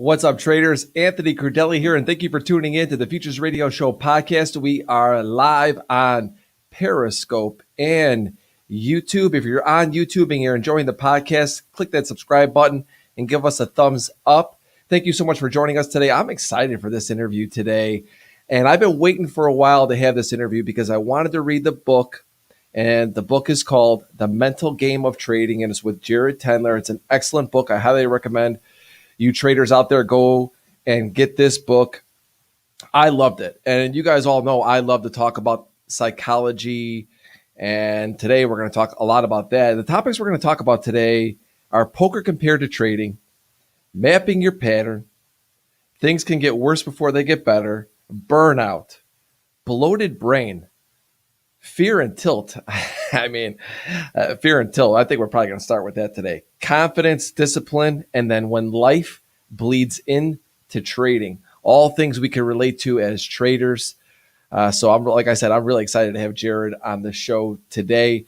What's up, traders? Anthony Crudele here, and thank you for tuning in to the Futures Radio Show podcast. We are live on Periscope and YouTube. If you're on YouTube and you're enjoying the podcast, click that subscribe button and give us a thumbs up. Thank you so much for joining us today. I'm excited for this interview today, and I've been waiting for a while to have this interview because I wanted to read the book, and the book is called The Mental Game of Trading, and it's with Jared Tendler. It's an excellent book. I highly recommend you traders out there go and get this book. I loved it. And you guys all know I love to talk about psychology. And today we're going to talk a lot about that. The topics we're going to talk about today are poker compared to trading, mapping your pattern, things can get worse before they get better, burnout, bloated brain, fear and tilt. Fear and tilt. I think we're probably going to start with that today. Confidence, discipline, and then when life bleeds into trading. All things we can relate to as traders. So I'm really excited to have Jared on the show today.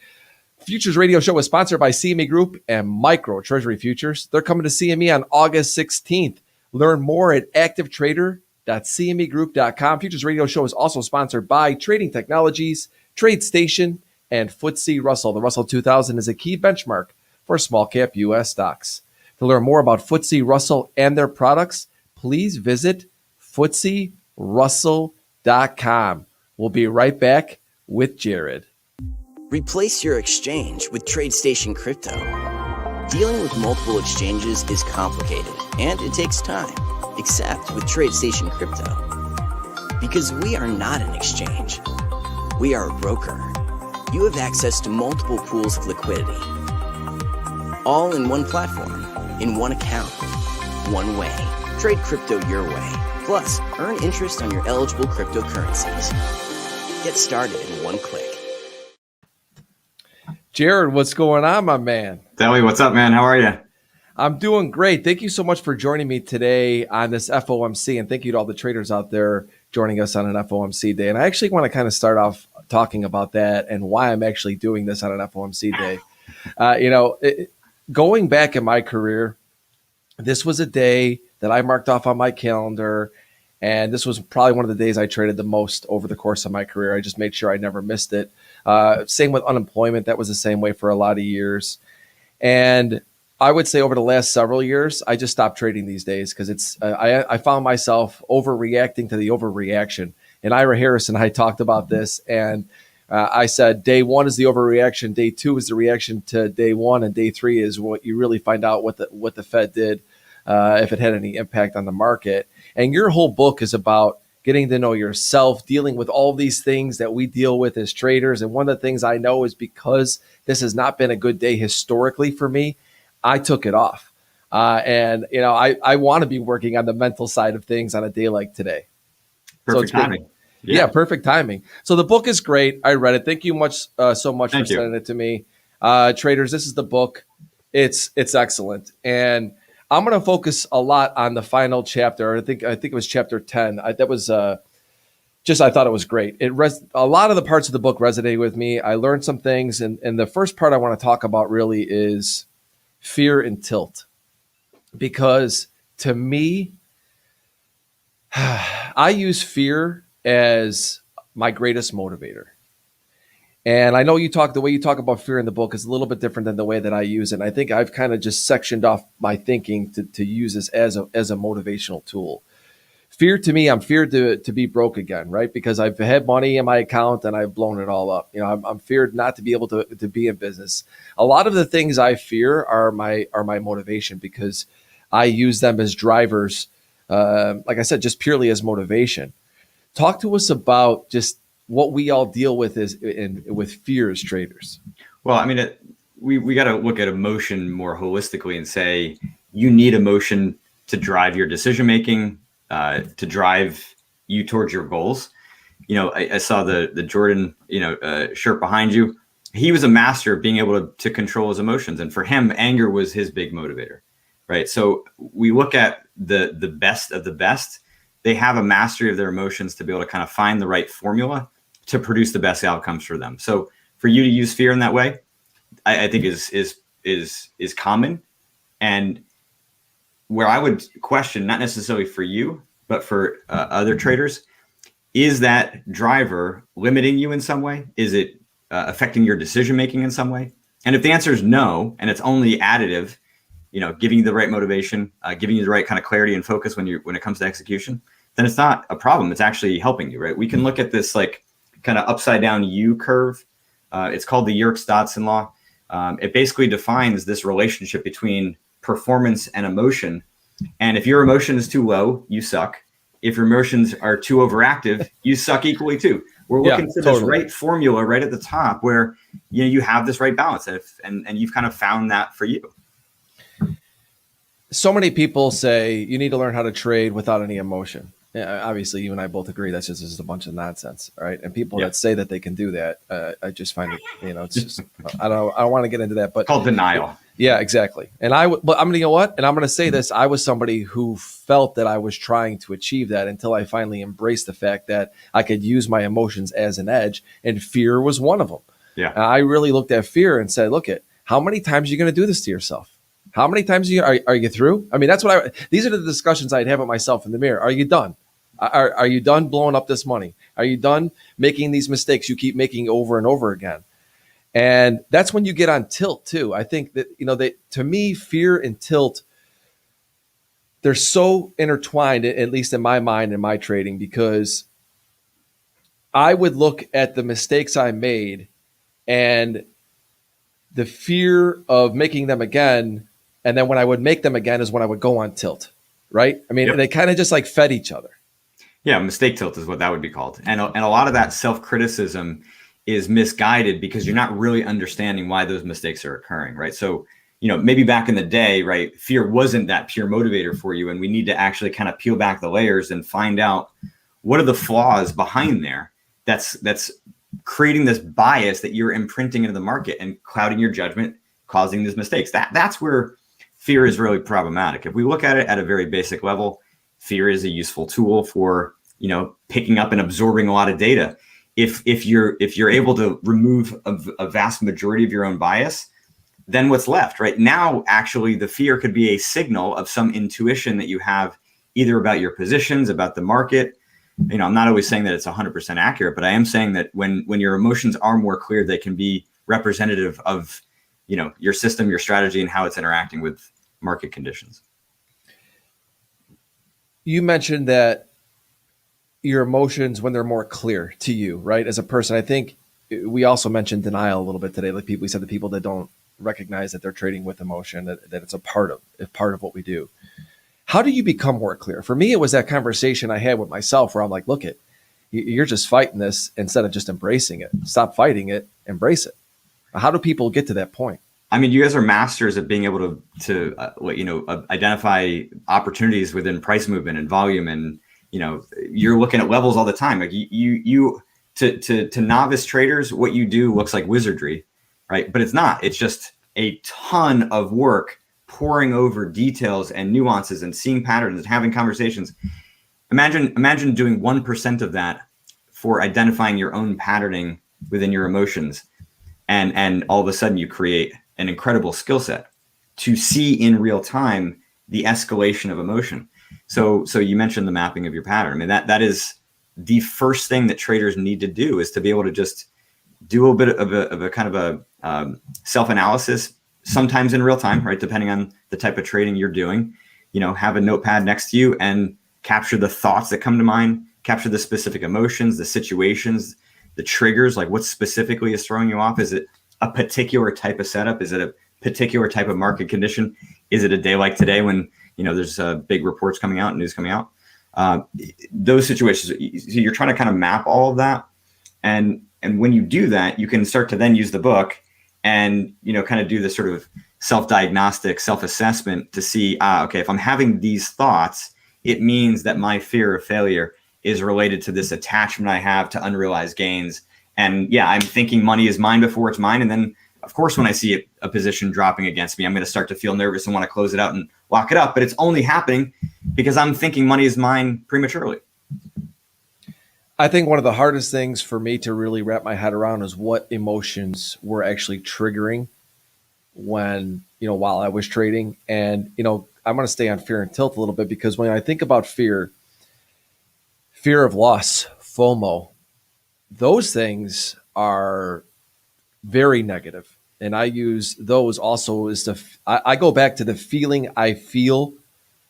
Futures Radio Show is sponsored by CME Group and Micro Treasury Futures. They're coming to CME on August 16th. Learn more at activetrader.cmegroup.com. Futures Radio Show is also sponsored by Trading Technologies, TradeStation, and FTSE Russell. The Russell 2000 is a key benchmark for small cap U.S. stocks. To learn more about FTSE Russell and their products, please visit FTSERussell.com. We'll be right back with Jared. Replace your exchange with TradeStation Crypto. Dealing with multiple exchanges is complicated and it takes time, except with TradeStation Crypto. Because we are not an exchange. We are a broker. You have access to multiple pools of liquidity, all in one platform, in one account, one way. Trade crypto your way. Plus, earn interest on your eligible cryptocurrencies. Get started in one click. Jared, what's going on, my man? DELI, what's up, man? How are you? I'm doing great. Thank you so much for joining me today on this FOMC, and thank you to all the traders out there joining us on an FOMC day. And I actually want to kind of start off talking about that and why I'm actually doing this on an FOMC day. Going back in my career, this was a day that I marked off on my calendar, and this was probably one of the days I traded the most over the course of my career. I just made sure I never missed it. Same with unemployment. That was the same way for a lot of years. And I would say over the last several years, I just stopped trading these days because I found myself overreacting to the overreaction. And Ira Harris and I talked about this, and I said day one is the overreaction, day two is the reaction to day one, and day three is what you really find out what the Fed did, if it had any impact on the market. And your whole book is about getting to know yourself, dealing with all these things that we deal with as traders. And one of the things I know is because this has not been a good day historically for me, I took it off. I want to be working on the mental side of things on a day like today. Perfect timing. Yeah, perfect timing. So the book is great. I read it. Thank you so much for sending it to me. Traders, this is the book. It's excellent. And I'm going to focus a lot on the final chapter. I think it was chapter 10. I thought it was great. A lot of the parts of the book resonated with me. I learned some things. And the first part I want to talk about really is fear and tilt. Because to me, I use fear as my greatest motivator. And I know the way you talk about fear in the book is a little bit different than the way that I use it. And I think I've kind of just sectioned off my thinking to use this as a motivational tool. Fear to me, I'm feared to be broke again, right? Because I've had money in my account and I've blown it all up. I'm feared not to be able to be in business. A lot of the things I fear are my motivation because I use them as drivers. Like I said, just purely as motivation. Talk to us about just what we all deal with with fear as traders. Well, I mean, we got to look at emotion more holistically and say you need emotion to drive your decision making, to drive you towards your goals. I saw the Jordan shirt behind you. He was a master of being able to control his emotions, and for him, anger was his big motivator, right? So we look at the best of the best. They have a mastery of their emotions to be able to kind of find the right formula to produce the best outcomes for them. So for you to use fear in that way, I think is common. And where I would question, not necessarily for you, but for other traders, is that driver limiting you in some way? Is it affecting your decision making in some way? And if the answer is no, and it's only additive, giving you the right motivation, giving you the right kind of clarity and focus when it comes to execution, then it's not a problem. It's actually helping you, right? We can look at this like kind of upside down U curve. It's called the Yerkes-Dodson law. It basically defines this relationship between performance and emotion. And if your emotion is too low, you suck. If your emotions are too overactive, you suck equally too. We're looking for this right formula right at the top where you have this right balance, and you've kind of found that for you. So many people say you need to learn how to trade without any emotion. Obviously, you and I both agree that's just a bunch of nonsense, right? And people that say that they can do that, I just find it, it's just, I don't want to get into that, but called denial. Yeah, exactly. And but I'm going to go what? And I'm going to say this. I was somebody who felt that I was trying to achieve that until I finally embraced the fact that I could use my emotions as an edge, and fear was one of them. Yeah. I really looked at fear and said, look, how many times are you going to do this to yourself? How many times are you through? I mean, that's what these are the discussions I'd have with myself in the mirror. Are you done? Are you done blowing up this money? Are you done making these mistakes you keep making over and over again? And that's when you get on tilt too. I think that, to me, fear and tilt, they're so intertwined, at least in my mind and my trading, because I would look at the mistakes I made and the fear of making them again. And then when I would make them again is when I would go on tilt, right? I mean, They kind of just like fed each other. Yeah, mistake tilt is what that would be called. And a lot of that self-criticism is misguided because you're not really understanding why those mistakes are occurring, right? So, maybe back in the day, right, fear wasn't that pure motivator for you. And we need to actually kind of peel back the layers and find out what are the flaws behind there that's creating this bias that you're imprinting into the market and clouding your judgment, causing these mistakes. That's where fear is really problematic. If we look at it at a very basic level, fear is a useful tool for, picking up and absorbing a lot of data. If you're able to remove a vast majority of your own bias, then what's left, right? Now, actually, the fear could be a signal of some intuition that you have either about your positions, about the market. I'm not always saying that it's 100% accurate, but I am saying that when your emotions are more clear, they can be representative of, your system, your strategy, and how it's interacting with market conditions. You mentioned that your emotions when they're more clear to you, right? As a person, I think we also mentioned denial a little bit today. Like we said, the people that don't recognize that they're trading with emotion, that it's a part of what we do. How do you become more clear? For me, it was that conversation I had with myself where I'm like, look, you're just fighting this instead of just embracing it. Stop fighting it, embrace it. How do people get to that point? I mean, you guys are masters at being able to identify opportunities within price movement and volume, and you're looking at levels all the time. Like to novice traders, what you do looks like wizardry, right? But it's not. It's just a ton of work pouring over details and nuances and seeing patterns and having conversations. Imagine doing 1% of that for identifying your own patterning within your emotions, and all of a sudden you create an incredible skill set to see in real time the escalation of emotion. So you mentioned the mapping of your pattern. I mean, that is the first thing that traders need to do, is to be able to just do a bit of a kind of a self-analysis, sometimes in real time, right? Depending on the type of trading you're doing, have a notepad next to you and capture the thoughts that come to mind, capture the specific emotions, the situations, the triggers, like what specifically is throwing you off. Is it a particular type of setup? Is it a particular type of market condition? Is it a day like today when, there's big reports coming out, news coming out? Those situations, so you're trying to kind of map all of that. And when you do that, you can start to then use the book and, kind of do this sort of self-diagnostic, self-assessment to see, okay, if I'm having these thoughts, it means that my fear of failure is related to this attachment I have to unrealized gains. And yeah, I'm thinking money is mine before it's mine. And then, of course, when I see a position dropping against me, I'm going to start to feel nervous and want to close it out and lock it up. But it's only happening because I'm thinking money is mine prematurely. I think one of the hardest things for me to really wrap my head around is what emotions were actually triggering when, while I was trading. And, I'm going to stay on fear and tilt a little bit, because when I think about fear of loss, FOMO, those things are very negative. And I use those also as I go back to the feeling I feel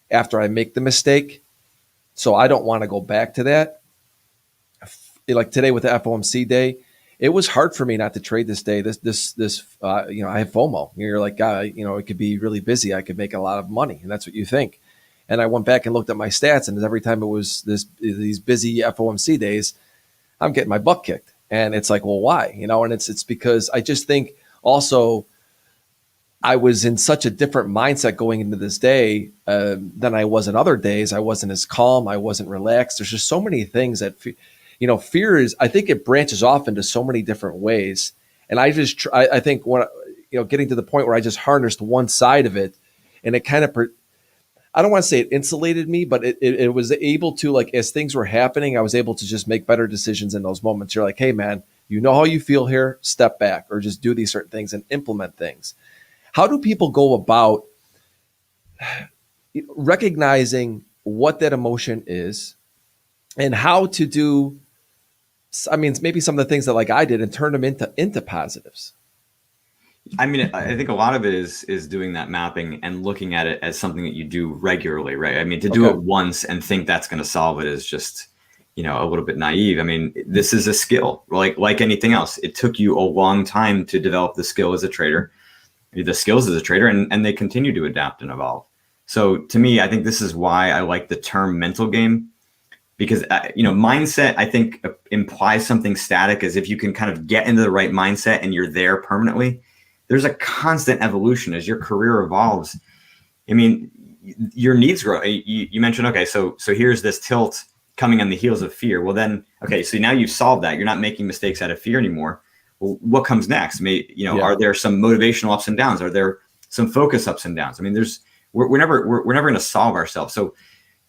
after I make the mistake. So I don't want to go back to that. Like today with the FOMC day, it was hard for me not to trade this day. I have FOMO. You're like, it could be really busy. I could make a lot of money, and that's what you think. And I went back and looked at my stats, and every time it was these busy FOMC days, I'm getting my butt kicked. And it's like, well, why? And it's because I just think also I was in such a different mindset going into this day than I was in other days. I wasn't as calm. I wasn't relaxed. There's just so many things that, fear is, I think it branches off into so many different ways. And I just, I think when, getting to the point where I just harnessed one side of it, and it kind of, I don't want to say it insulated me, but it was able to, like, as things were happening, I was able to just make better decisions in those moments. You're like, hey man, you know how you feel here, step back, or just do these certain things and implement things. How do people go about recognizing what that emotion is and how to do, maybe some of the things that like I did and turn them into positives? I mean, I think a lot of it is doing that mapping and looking at it as something that you do regularly, right? I mean, to do it once and think that's going to solve it is just, a little bit naive. I mean, this is a skill, like anything else. It took you a long time to develop the skill as a trader, the skills as a trader, and they continue to adapt and evolve. So to me, I think this is why I like the term mental game, because, mindset, I think, implies something static, as if you can kind of get into the right mindset and you're there permanently. There's a constant evolution as your career evolves. I mean, your needs grow. You mentioned, okay, so here's this tilt coming on the heels of fear. Well, then, okay, so now you've solved that. You're not making mistakes out of fear anymore. Well, what comes next? Are there some motivational ups and downs? Are there some focus ups and downs? I mean, we're never going to solve ourselves. So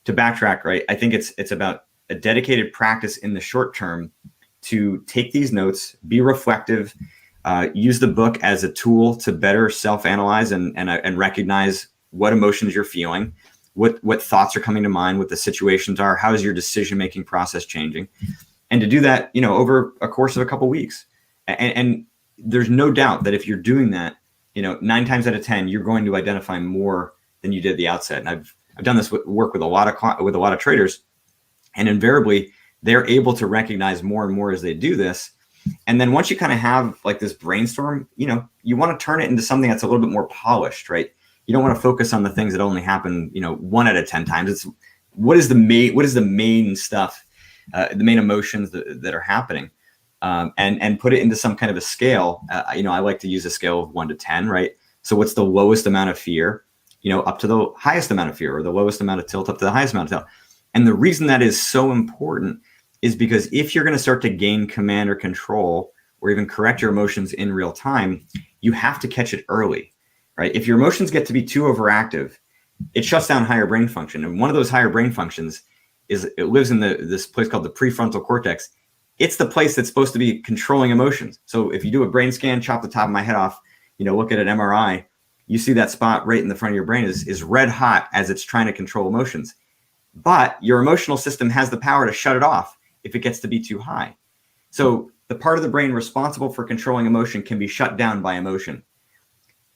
to backtrack, right, I think it's about a dedicated practice in the short term to take these notes, be reflective, use the book as a tool to better self-analyze and recognize what emotions you're feeling, what thoughts are coming to mind, what the situations are, how is your decision-making process changing, and to do that, over a course of a couple of weeks. And there's no doubt that if you're doing that, 9 times out of 10, you're going to identify more than you did at the outset. And I've done this work with a lot of traders, and invariably they're able to recognize more and more as they do this. And then once you kind of have like this brainstorm, you want to turn it into something that's a little bit more polished, right? You don't want to focus on the things that only happen, 1 out of 10 times. It's what is the main stuff, the main emotions that are happening, and put it into some kind of a scale. I like to use a scale of 1 to 10, right? So what's the lowest amount of fear, up to the highest amount of fear, or the lowest amount of tilt up to the highest amount of tilt. And the reason that is so important is because if you're going to start to gain command or control, or even correct your emotions in real time, you have to catch it early, right? If your emotions get to be too overactive, it shuts down higher brain function. And one of those higher brain functions it lives in this place called the prefrontal cortex. It's the place that's supposed to be controlling emotions. So if you do a brain scan, chop the top of my head off, look at an MRI, you see that spot right in the front of your brain is red hot as it's trying to control emotions. But your emotional system has the power to shut it off if it gets to be too high. So the part of the brain responsible for controlling emotion can be shut down by emotion.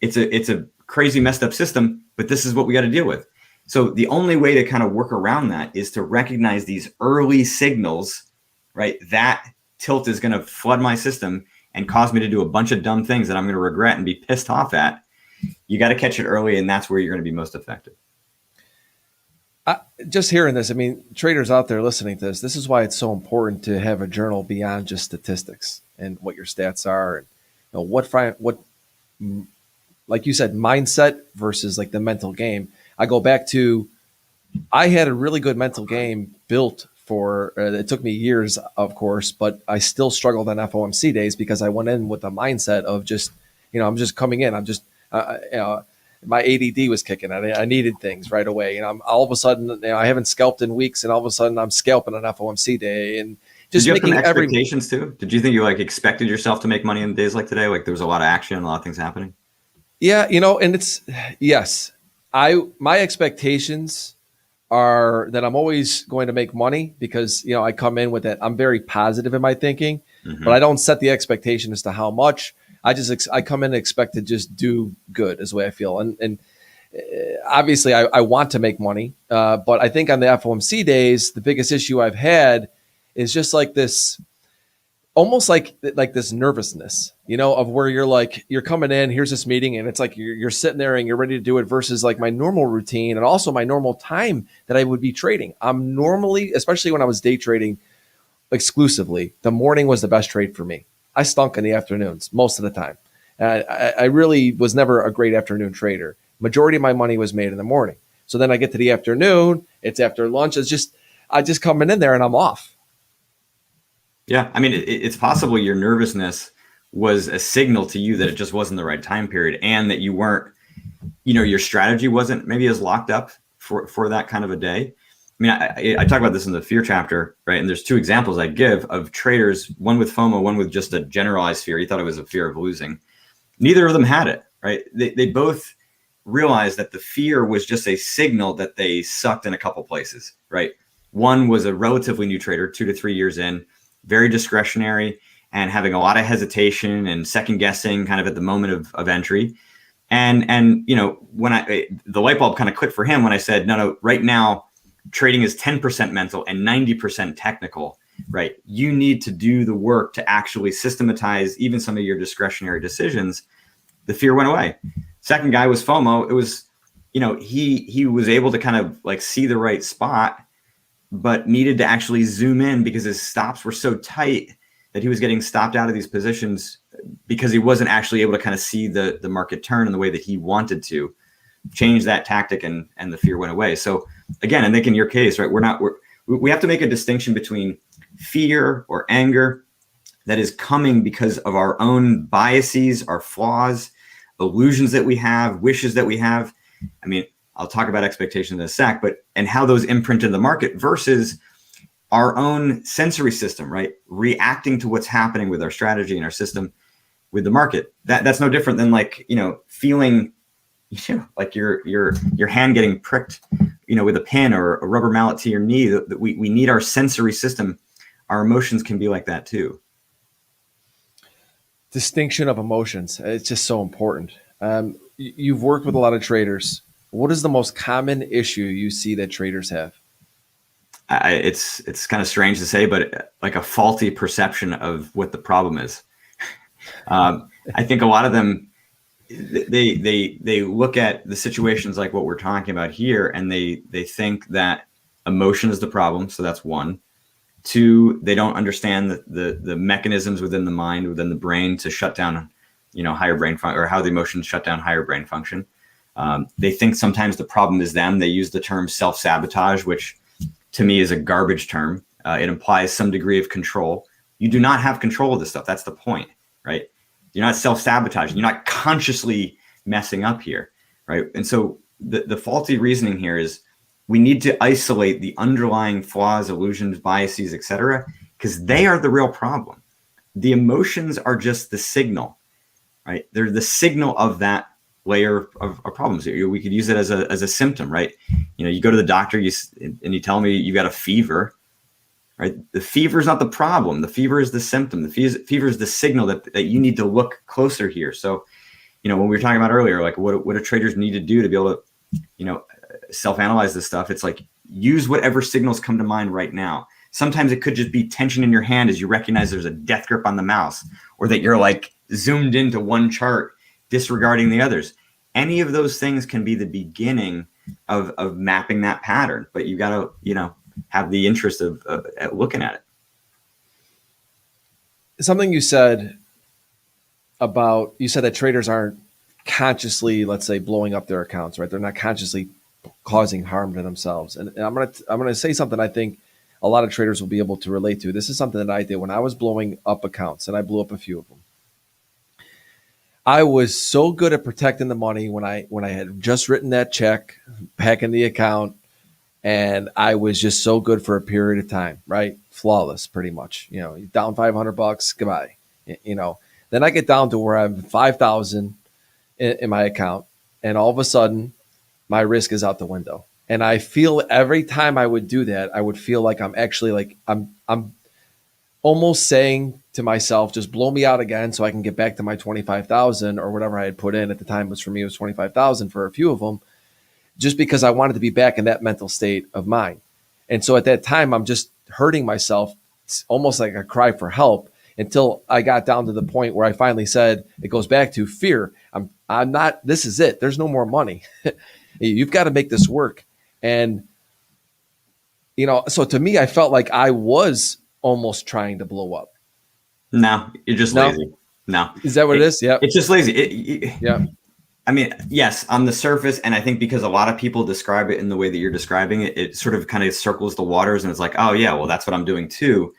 It's a crazy messed up system, but this is what we got to deal with. So the only way to kind of work around that is to recognize these early signals, right? That tilt is going to flood my system and cause me to do a bunch of dumb things that I'm going to regret and be pissed off at. You got to catch it early, and that's where you're going to be most effective. Just hearing this, traders out there listening to this is why it's so important to have a journal beyond just statistics and what your stats are, and what, like you said, mindset versus like the mental game. I go back to, I had a really good mental game built for, it took me years, of course, but I still struggled on FOMC days because I went in with the mindset of just, I'm just coming in. I'm just, my ADD was kicking. I needed things right away. All of a sudden, I haven't scalped in weeks, and all of a sudden I'm scalping on FOMC day, and just Did you making have some expectations too? Did you think you expected yourself to make money in days like today? Like there was a lot of action, a lot of things happening. Yeah, and it's, yes, My expectations are that I'm always going to make money because, I come in with that. I'm very positive in my thinking, but I don't set the expectation as to how much. I come in and expect to just do good is the way I feel. And obviously I want to make money. But I think on the FOMC days, the biggest issue I've had is just like this, almost like this nervousness, of where you're coming in, here's this meeting, and it's like you're sitting there and you're ready to do it versus like my normal routine and also my normal time that I would be trading. I'm normally, especially when I was day trading exclusively, the morning was the best trade for me. I stunk in the afternoons most of the time. I really was never a great afternoon trader. Majority of my money was made in the morning. So then I get to the afternoon, it's after lunch. I just coming in there and I'm off. Yeah, I mean, it's possible your nervousness was a signal to you that it just wasn't the right time period, and that you weren't, your strategy wasn't maybe as locked up for that kind of a day. I mean, I talk about this in the fear chapter, right? And there's two examples I give of traders, one with FOMO, one with just a generalized fear. He thought it was a fear of losing. Neither of them had it, right? They both realized that the fear was just a signal that they sucked in a couple places, right? One was a relatively new trader, 2 to 3 years in, very discretionary and having a lot of hesitation and second guessing kind of at the moment of entry. And when the light bulb kind of clicked for him when I said, no, right now trading is 10% mental and 90% technical, right? You need to do the work to actually systematize even some of your discretionary decisions. The fear went away. Second guy was FOMO. It was, he was able to kind of like see the right spot, but needed to actually zoom in because his stops were so tight that he was getting stopped out of these positions because he wasn't actually able to kind of see the market turn in the way that he wanted to. Change that tactic and the fear went away. So again, I think in your case, right, we have to make a distinction between fear or anger that is coming because of our own biases, our flaws, illusions that we have, wishes that we have. I mean, I'll talk about expectations in a sec, and how those imprint in the market versus our own sensory system, right? Reacting to what's happening with our strategy and our system with the market. That's no different than feeling, like your hand getting pricked, with a pin or a rubber mallet to your knee. That we need our sensory system. Our emotions can be like that too. Distinction of emotions. It's just so important. You've worked with a lot of traders. What is the most common issue you see that traders have? It's kind of strange to say, but like a faulty perception of what the problem is. I think a lot of them, they look at the situations like what we're talking about here, and they think that emotion is the problem. So that's one. Two, they don't understand the mechanisms within the mind, within the brain to shut down, higher brain function, or how the emotions shut down higher brain function. They think sometimes the problem is them. They use the term self-sabotage, which to me is a garbage term. It implies some degree of control. You do not have control of this stuff. That's the point, right? You're not self-sabotaging. You're not consciously messing up here, right? And so the faulty reasoning here is we need to isolate the underlying flaws, illusions, biases, etc., because they are the real problem. The emotions are just the signal, right? They're the signal of that layer of problems. We could use it as a symptom, right? You go to the doctor, and you tell me you got a fever, right? The fever is not the problem. The fever is the symptom. The fever is the signal that you need to look closer here. So, when we were talking about earlier, like what do traders need to do to be able to, self-analyze this stuff? It's like, use whatever signals come to mind right now. Sometimes it could just be tension in your hand as you recognize there's a death grip on the mouse, or that you're like zoomed into one chart, disregarding the others. Any of those things can be the beginning of mapping that pattern, but you got to, have the interest of looking at it. Something you said that traders aren't consciously, let's say, blowing up their accounts, right? They're not consciously causing harm to themselves. And I'm gonna say something I think a lot of traders will be able to relate to. This is something that I did when I was blowing up accounts, and I blew up a few of them. I was so good at protecting the money when I had just written that check back in the account, and I was just so good for a period of time, right? Flawless, pretty much. Down $500, goodbye. Then I get down to where I'm 5,000 in my account, and all of a sudden, my risk is out the window. And I feel every time I would do that, I would feel like I'm actually like I'm almost saying to myself, just blow me out again so I can get back to my 25,000 or whatever I had put in at the time. Was for me, it was 25,000 for a few of them, just because I wanted to be back in that mental state of mind. And so at that time, I'm just hurting myself. It's almost like a cry for help until I got down to the point where I finally said, it goes back to fear. I'm not, this is it. There's no more money. You've got to make this work. And, so to me, I felt like I was almost trying to blow up. No, you're just lazy. No. Is that what it is? Yeah. It's just lazy. Yeah. I mean, yes, on the surface, and I think because a lot of people describe it in the way that you're describing it, it sort of kind of circles the waters and it's like, oh yeah, well, that's what I'm doing too.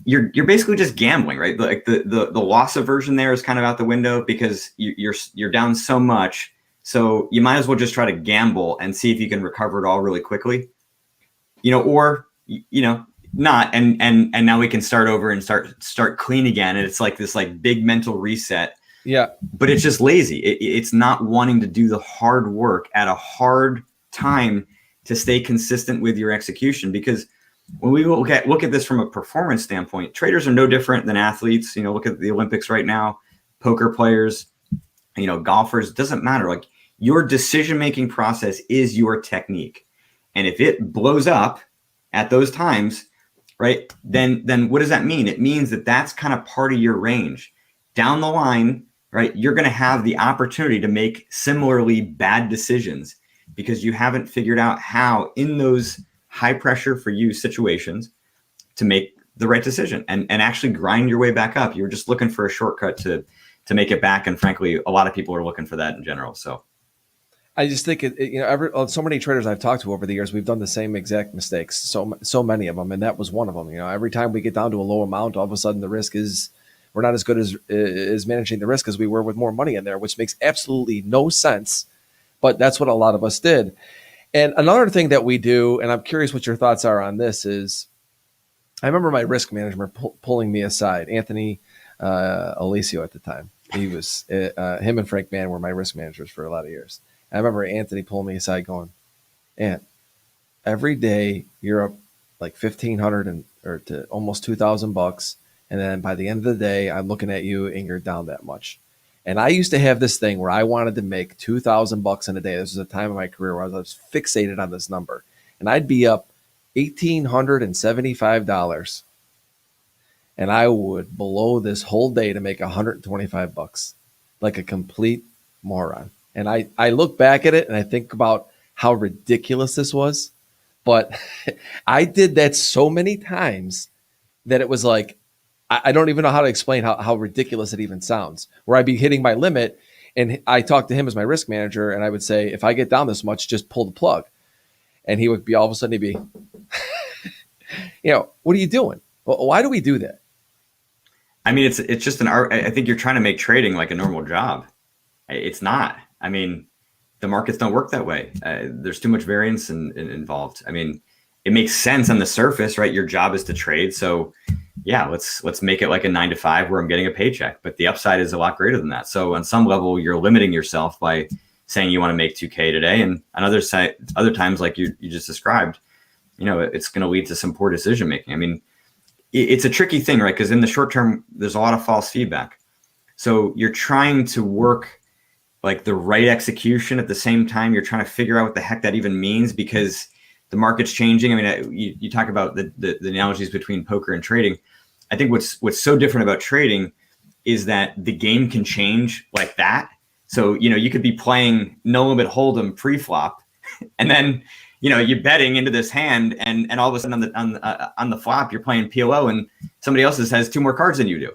You're basically just gambling, right? Like the loss aversion there is kind of out the window because you're down so much. So you might as well just try to gamble and see if you can recover it all really quickly, or not. And now we can start over and start clean again. And it's like this like big mental reset. Yeah. But it's just lazy. It's not wanting to do the hard work at a hard time to stay consistent with your execution. Because when we look at this from a performance standpoint, traders are no different than athletes. Look at the Olympics right now, poker players, golfers, it doesn't matter. Like your decision-making process is your technique. And if it blows up at those times, right, then what does that mean? It means that that's kind of part of your range. Down the line, right, you're going to have the opportunity to make similarly bad decisions because you haven't figured out how in those high pressure for you situations to make the right decision and actually grind your way back up. You're just looking for a shortcut to make it back. And frankly, a lot of people are looking for that in general. So I just think so many traders I've talked to over the years, we've done the same exact mistakes. So many of them. And that was one of them. Every time we get down to a low amount, all of a sudden the risk is, we're not as good as managing the risk as we were with more money in there, which makes absolutely no sense. But that's what a lot of us did. And another thing that we do, and I'm curious what your thoughts are on this, is I remember my risk manager pulling me aside, Anthony Alicio at the time. He was him and Frank Mann were my risk managers for a lot of years. I remember Anthony pulling me aside going, "Ant, every day you're up like $1,500 or to almost $2,000, and then by the end of the day, I'm looking at you and you're down that much." And I used to have this thing where I wanted to make $2,000 in a day. This was a time in my career where I was fixated on this number, and I'd be up $1,875, and I would blow this whole day to make $125, like a complete moron. And I look back at it and I think about how ridiculous this was, but I did that so many times that it was like, I don't even know how to explain how ridiculous it even sounds, where I'd be hitting my limit and I talked to him as my risk manager and I would say, if I get down this much, just pull the plug. And he would be, all of a sudden he'd be, what are you doing? Well, why do we do that? I mean, it's just an art. I think you're trying to make trading like a normal job. It's not. I mean, the markets don't work that way. There's too much variance involved. I mean, it makes sense on the surface, right? Your job is to trade. So yeah, let's make it like a 9 to 5 where I'm getting a paycheck, but the upside is a lot greater than that. So on some level, you're limiting yourself by saying you want to make 2K today. And on other times, like you just described, it's going to lead to some poor decision making. I mean, it's a tricky thing, right? Because in the short term, there's a lot of false feedback. So you're trying to work like the right execution at the same time. You're trying to figure out what the heck that even means because the market's changing. I mean, you talk about the analogies between poker and trading. I think what's so different about trading is that the game can change like that. So, you could be playing no limit hold'em pre-flop and then, you're betting into this hand and all of a sudden on the flop, you're playing PLO and somebody else has 2 more cards than you do.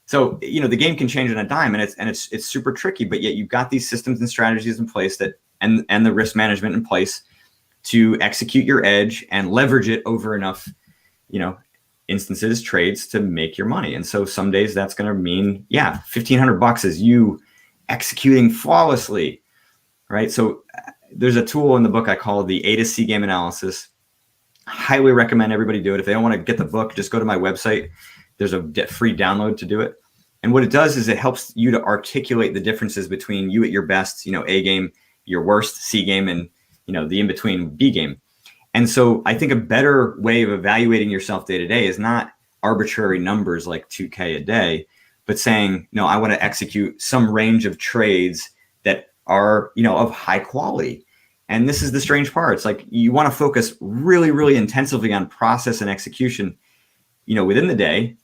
So, the game can change on a dime and it's super tricky, but yet you've got these systems and strategies in place and the risk management in place to execute your edge and leverage it over enough, instances, trades to make your money. And so some days that's going to mean, $1,500 is you executing flawlessly, right? So there's a tool in the book I call the A to C game analysis. Highly recommend everybody do it. If they don't want to get the book, just go to my website. There's a free download to do it. And what it does is it helps you to articulate the differences between you at your best, A game, your worst, C game, and the in between, B game. And so I think a better way of evaluating yourself day to day is not arbitrary numbers like 2K a day, but saying, no, I want to execute some range of trades that are, of high quality. And this is the strange part. It's like you want to focus really, really intensively on process and execution, within the day,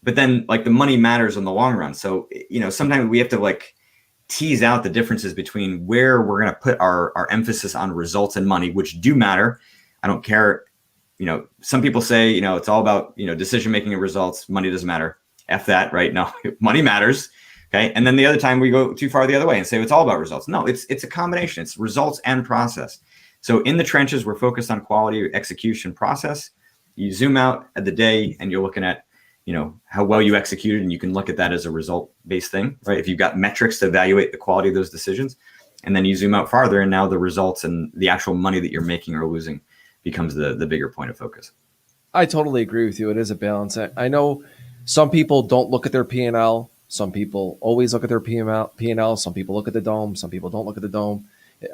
but then like the money matters in the long run. So, sometimes we have to like tease out the differences between where we're going to put our emphasis on results and money, which do matter. I don't care. Some people say, it's all about, decision making and results. Money doesn't matter. F that, right? No, money matters. Okay. And then the other time we go too far the other way and say it's all about results. No, it's a combination. It's results and process. So in the trenches, we're focused on quality, execution, process. You zoom out at the day and you're looking at, how well you executed, and you can look at that as a result-based thing, right? If you've got metrics to evaluate the quality of those decisions, and then you zoom out farther, and now the results and the actual money that you're making or losing becomes the bigger point of focus. I totally agree with you. It is a balance. I know some people don't look at their P&L. Some people always look at their P&L. Some people look at the dome. Some people don't look at the dome.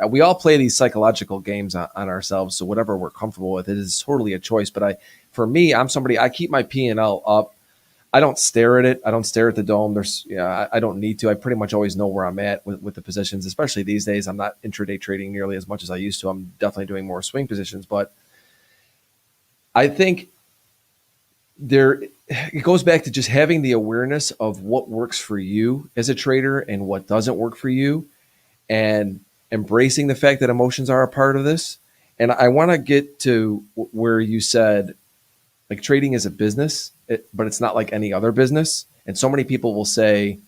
We all play these psychological games on ourselves. So whatever we're comfortable with, it is totally a choice. But for me, I'm somebody, I keep my P&L up. I don't stare at it. I don't stare at the dome. I don't need to. I pretty much always know where I'm at with the positions, especially these days. I'm not intraday trading nearly as much as I used to. I'm definitely doing more swing positions, but I think it goes back to just having the awareness of what works for you as a trader and what doesn't work for you, and embracing the fact that emotions are a part of this. And I want to get to where you said, like, trading is a business, but it's not like any other business. And so many people will say,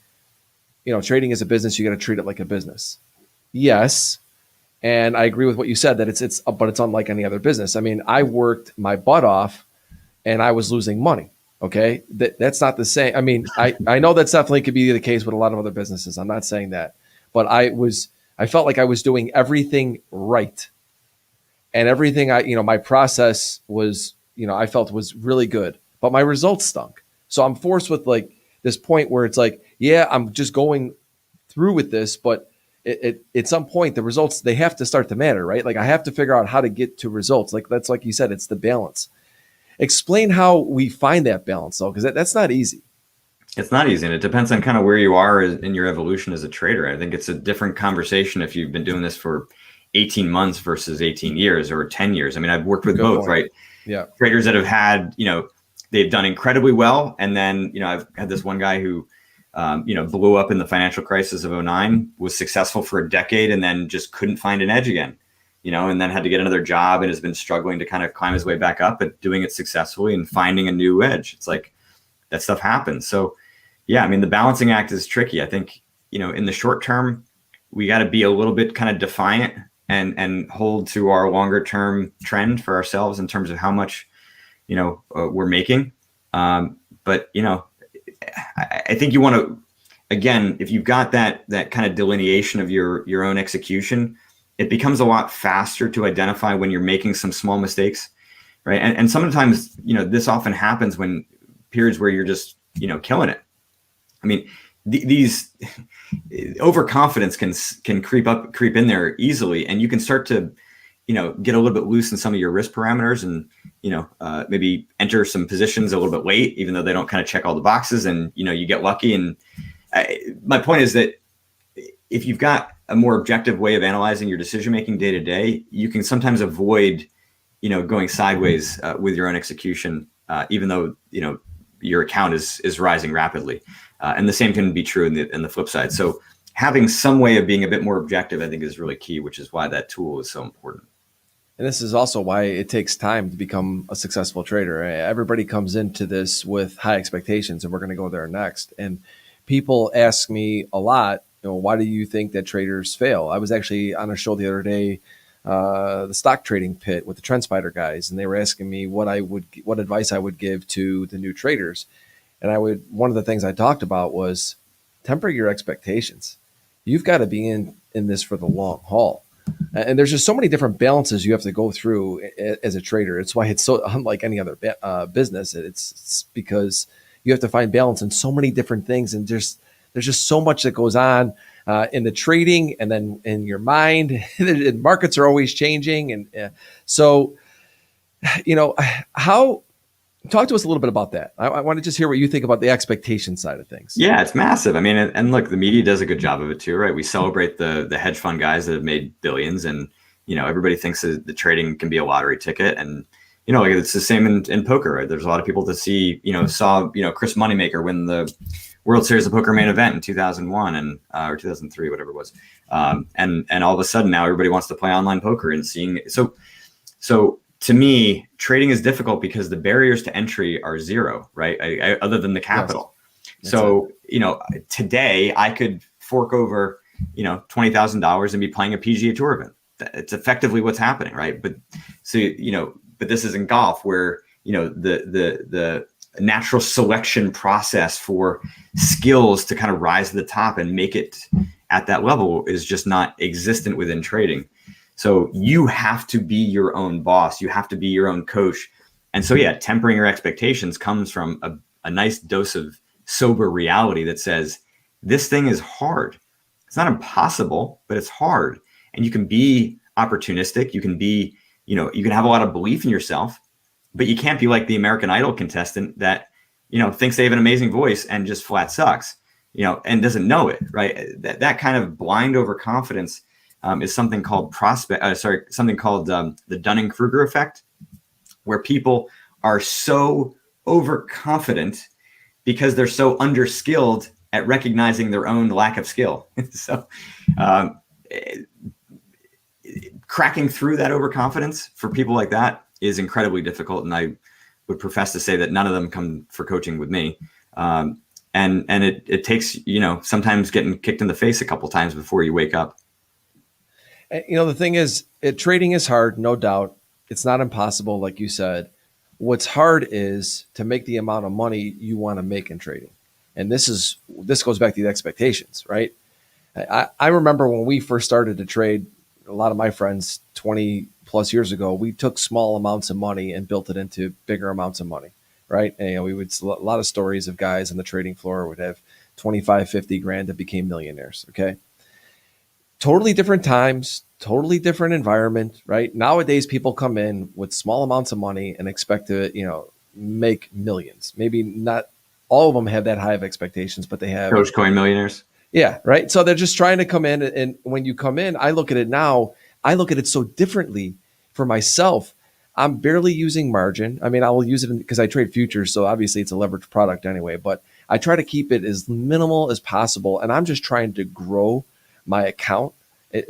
trading is a business. You got to treat it like a business. Yes. And I agree with what you said, that but it's unlike any other business. I mean, I worked my butt off and I was losing money. Okay. That's not the same. I mean, I know that's definitely could be the case with a lot of other businesses. I'm not saying that, but I felt like I was doing everything right. And everything my process was, I felt was really good, but my results stunk. So I'm forced with like this point where it's like, yeah, I'm just going through with this, but at some point the results, they have to start to matter, right? Like I have to figure out how to get to results. Like that's, like you said, it's the balance. Explain how we find that balance though, because that's not easy. It's not easy. And it depends on kind of where you are in your evolution as a trader. I think it's a different conversation if you've been doing this for 18 months versus 18 years or 10 years. I mean, I've worked with both, right? Yeah. Traders that have had, they've done incredibly well. And then, I've had this one guy who, blew up in the financial crisis of 2009, was successful for a decade, and then just couldn't find an edge again, and then had to get another job and has been struggling to kind of climb his way back up, but doing it successfully and finding a new edge. It's like that stuff happens. So yeah, I mean, the balancing act is tricky. I think, in the short term, we got to be a little bit kind of defiant and hold to our longer term trend for ourselves in terms of how much, we're making. But, I think you want to, again, if you've got that kind of delineation of your own execution, it becomes a lot faster to identify when you're making some small mistakes, right? And sometimes, this often happens when periods where you're just, killing it. I mean, these overconfidence can creep in there easily, and you can start to, get a little bit loose in some of your risk parameters, and maybe enter some positions a little bit late, even though they don't kind of check all the boxes, and you get lucky. And my point is that if you've got a more objective way of analyzing your decision making day to day, you can sometimes avoid, going sideways with your own execution, even though your account is rising rapidly. And the same can be true in the flip side. So having some way of being a bit more objective, I think, is really key, which is why that tool is so important. And this is also why it takes time to become a successful trader. Everybody comes into this with high expectations, and we're going to go there next. And people ask me a lot, why do you think that traders fail? I was actually on a show the other day, the stock trading pit with the TrendSpider guys, and they were asking me what advice I would give to the new traders. And one of the things I talked about was temper your expectations. You've got to be in this for the long haul. And there's just so many different balances you have to go through as a trader. It's why it's so unlike any other business. It's because you have to find balance in so many different things. And there's just so much that goes on. in the trading, and then in your mind. Markets are always changing, and so how. Talk to us a little bit about that. I want to just hear what you think about the expectation side of things. Yeah, it's massive. I mean, and look, the media does a good job of it too, right? We celebrate the hedge fund guys that have made billions, and everybody thinks that the trading can be a lottery ticket, and like it's the same in poker, right? There's a lot of people that saw Chris Moneymaker win the World Series of Poker main event in 2001 and or 2003, whatever it was, and all of a sudden now everybody wants to play online poker and seeing so. To me, trading is difficult because the barriers to entry are zero, right? Other than the capital. Yes. So, today I could fork over, $20,000 and be playing a PGA Tour event. It's effectively what's happening, right? But but this is in golf where, the natural selection process for skills to kind of rise to the top and make it at that level is just not existent within trading. So you have to be your own boss. You have to be your own coach. And so, tempering your expectations comes from a nice dose of sober reality that says, this thing is hard. It's not impossible, but it's hard. And you can be opportunistic. You can be, you can have a lot of belief in yourself, but you can't be like the American Idol contestant that, thinks they have an amazing voice and just flat sucks, and doesn't know it, right? That kind of blind overconfidence is something called the Dunning-Kruger effect, where people are so overconfident because they're so underskilled at recognizing their own lack of skill. So cracking through that overconfidence for people like that is incredibly difficult. And I would profess to say that none of them come for coaching with me. And it takes, sometimes getting kicked in the face a couple times before you wake up. The thing is, trading is hard, no doubt. It's not impossible, like you said. What's hard is to make the amount of money you want to make in trading. And this goes back to the expectations, right? I remember when we first started to trade, a lot of my friends 20 plus years ago, we took small amounts of money and built it into bigger amounts of money, right? And, we would, a lot of stories of guys on the trading floor would have 25, 50 grand that became millionaires, okay? Totally different times, totally different environment, right? Nowadays, people come in with small amounts of money and expect to, make millions. Maybe not all of them have that high of expectations, but they have Dogecoin millionaires. Yeah, right. So they're just trying to come in, and when you come in, I look at it now. I look at it so differently for myself. I'm barely using margin. I mean, I will use it because I trade futures, so obviously it's a leveraged product anyway. But I try to keep it as minimal as possible, and I'm just trying to grow my account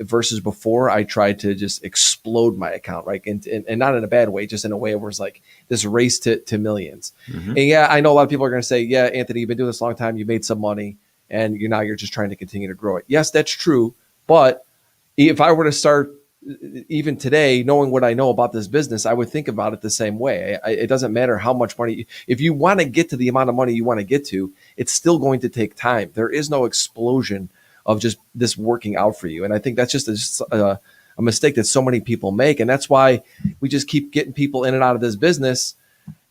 versus before I tried to just explode my account, right? And not in a bad way, just in a way where it's like this race to millions. Mm-hmm. And yeah, I know a lot of people are going to say, yeah, Anthony, you've been doing this a long time. You made some money and you're just trying to continue to grow it. Yes, that's true. But if I were to start even today, knowing what I know about this business, I would think about it the same way. It doesn't matter how much money, if you want to get to the amount of money you want to get to, it's still going to take time. There is no explosion of just this working out for you. And I think that's just a mistake that so many people make. And that's why we just keep getting people in and out of this business.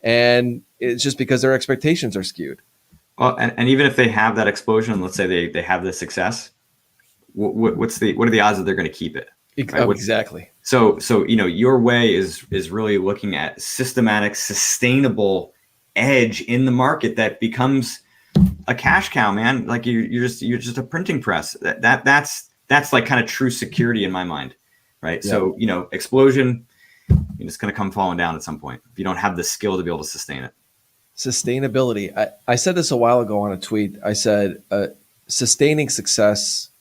And it's just because their expectations are skewed. Well, and even if they have that explosion, let's say they have the success, what are the odds that they're going to keep it? Right? Exactly. So your way is really looking at systematic, sustainable edge in the market that becomes a cash cow, man. Like you're just a printing press. That's like kind of true security in my mind, right? Yeah. So explosion, it's going to come falling down at some point if you don't have the skill to be able to sustain it. Sustainability. I said this a while ago on a tweet. I said sustaining success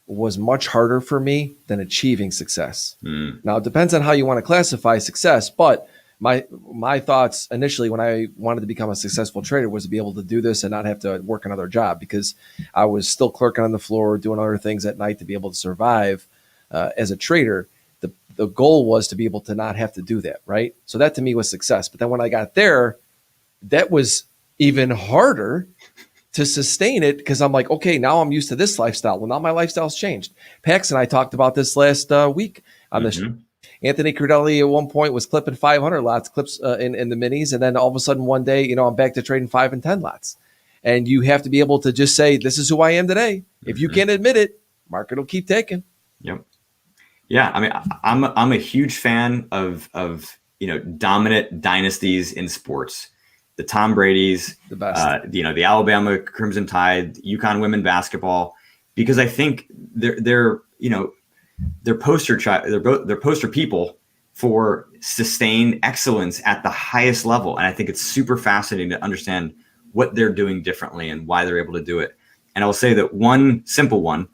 was much harder for me than achieving success. Now it depends on how you want to classify success, but my thoughts initially when I wanted to become a successful trader was to be able to do this and not have to work another job, because I was still clerking on the floor, doing other things at night to be able to survive as a trader. The goal was to be able to not have to do that, right? So that to me was success. But then when I got there, that was even harder to sustain it, because I'm like, okay, now I'm used to this lifestyle. Well, now my lifestyle's changed. PEX and I talked about this last week on the show. Anthony Crudele at one point was clipping 500 lots clips in the minis. And then all of a sudden one day, I'm back to trading 5 and 10 lots. And you have to be able to just say, this is who I am today. If you can't admit it, market will keep taking. Yep. Yeah. I mean, I'm a huge fan of dominant dynasties in sports. The Tom Brady's, The best. the Alabama Crimson Tide, UConn women basketball, because I think they're poster people for sustained excellence at the highest level. And I think it's super fascinating to understand what they're doing differently and why they're able to do it. And I'll say that one simple one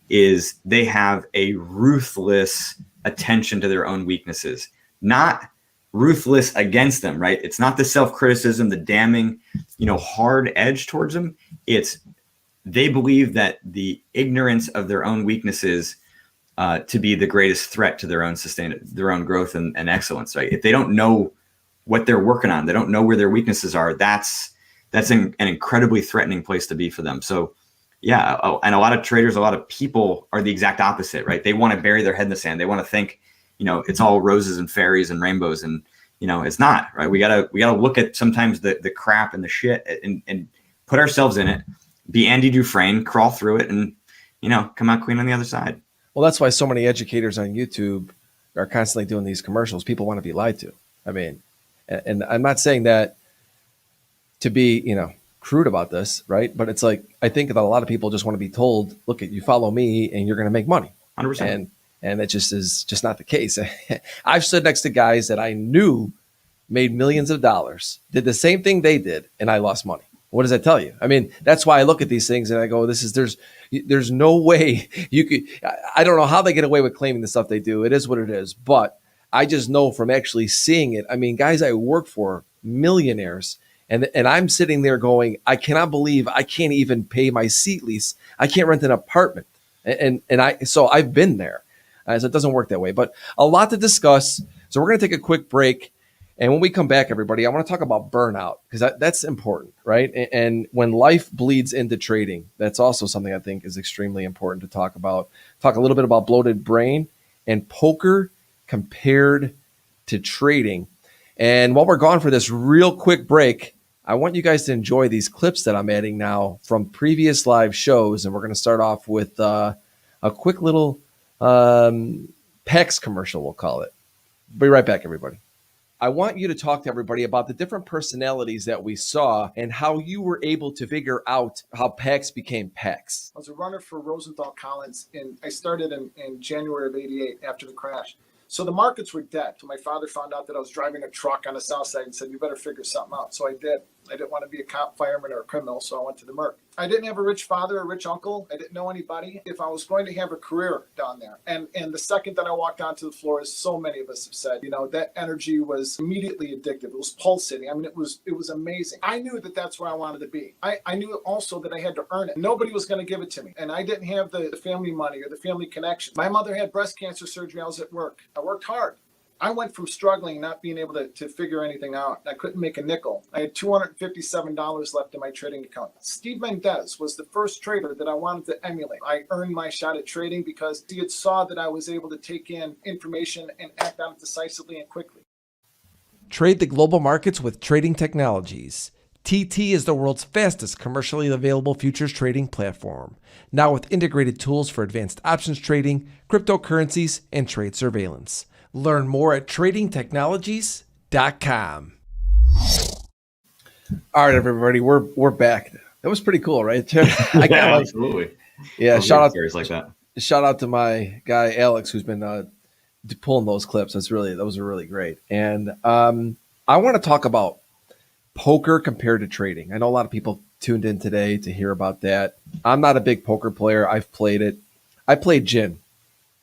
is they have a ruthless attention to their own weaknesses, not ruthless against them, right? It's not the self-criticism, the damning, hard edge towards them. It's they believe that the ignorance of their own weaknesses to be the greatest threat to their own growth and excellence, right? If they don't know what they're working on, they don't know where their weaknesses are, that's an incredibly threatening place to be for them. So yeah. And a lot of traders, a lot of people are the exact opposite, right? They want to bury their head in the sand. They want to think, it's all roses and fairies and rainbows, and it's not, right? We gotta look at sometimes the crap and the shit and put ourselves in it, be Andy Dufresne, crawl through it, and come out clean on the other side. Well, that's why so many educators on YouTube are constantly doing these commercials. People want to be lied to. I mean, and I'm not saying that to be, crude about this, right? But it's like, I think that a lot of people just want to be told, look, you follow me and you're going to make money. 100%. And it just is just not the case. I've stood next to guys that I knew made millions of dollars, did the same thing they did, and I lost money. What does that tell you? I mean, that's why I look at these things and I go, there's no way you could, I don't know how they get away with claiming the stuff they do. It is what it is. But I just know from actually seeing it. I mean, guys I work for, millionaires, and I'm sitting there going, I cannot believe I can't even pay my seat lease. I can't rent an apartment. So I've been there. So it doesn't work that way, but a lot to discuss. So we're going to take a quick break. And when we come back, everybody, I want to talk about burnout, because that's important, right? And when life bleeds into trading, that's also something I think is extremely important to talk about. Talk a little bit about bloated brain and poker compared to trading. And while we're gone for this real quick break, I want you guys to enjoy these clips that I'm adding now from previous live shows. And we're going to start off with a quick little PEX commercial, we'll call it. Be right back, everybody. I want you to talk to everybody about the different personalities that we saw and how you were able to figure out how PEX became PEX. I was a runner for Rosenthal Collins, and I started in January of '88 after the crash. So the markets were dead. So my father found out that I was driving a truck on the south side and said, you better figure something out. So I did. I didn't want to be a cop, fireman, or a criminal, so I went to the Merc. I didn't have a rich father, a rich uncle. I didn't know anybody. If I was going to have a career down there, and the second that I walked onto the floor, as so many of us have said, that energy was immediately addictive. It was pulsating. I mean, it was amazing. I knew that that's where I wanted to be. I knew also that I had to earn it. Nobody was going to give it to me, and I didn't have the family money or the family connections. My mother had breast cancer surgery. I was at work. I worked hard. I went from struggling, not being able to figure anything out. I couldn't make a nickel. I had $257 left in my trading account. Steve Mendez was the first trader that I wanted to emulate. I earned my shot at trading because he had saw that I was able to take in information and act on it decisively and quickly. Trade the global markets with Trading Technologies. TT is the world's fastest commercially available futures trading platform, now with integrated tools for advanced options trading, cryptocurrencies, and trade surveillance. Learn more at tradingtechnologies.com. All right, everybody, we're back. That was pretty cool, right? Absolutely. Yeah, shout out like that. Shout out to my guy Alex, who's been pulling those clips. Those are really great. And I want to talk about poker compared to trading. I know a lot of people tuned in today to hear about that. I'm not a big poker player. I've played it. I played gin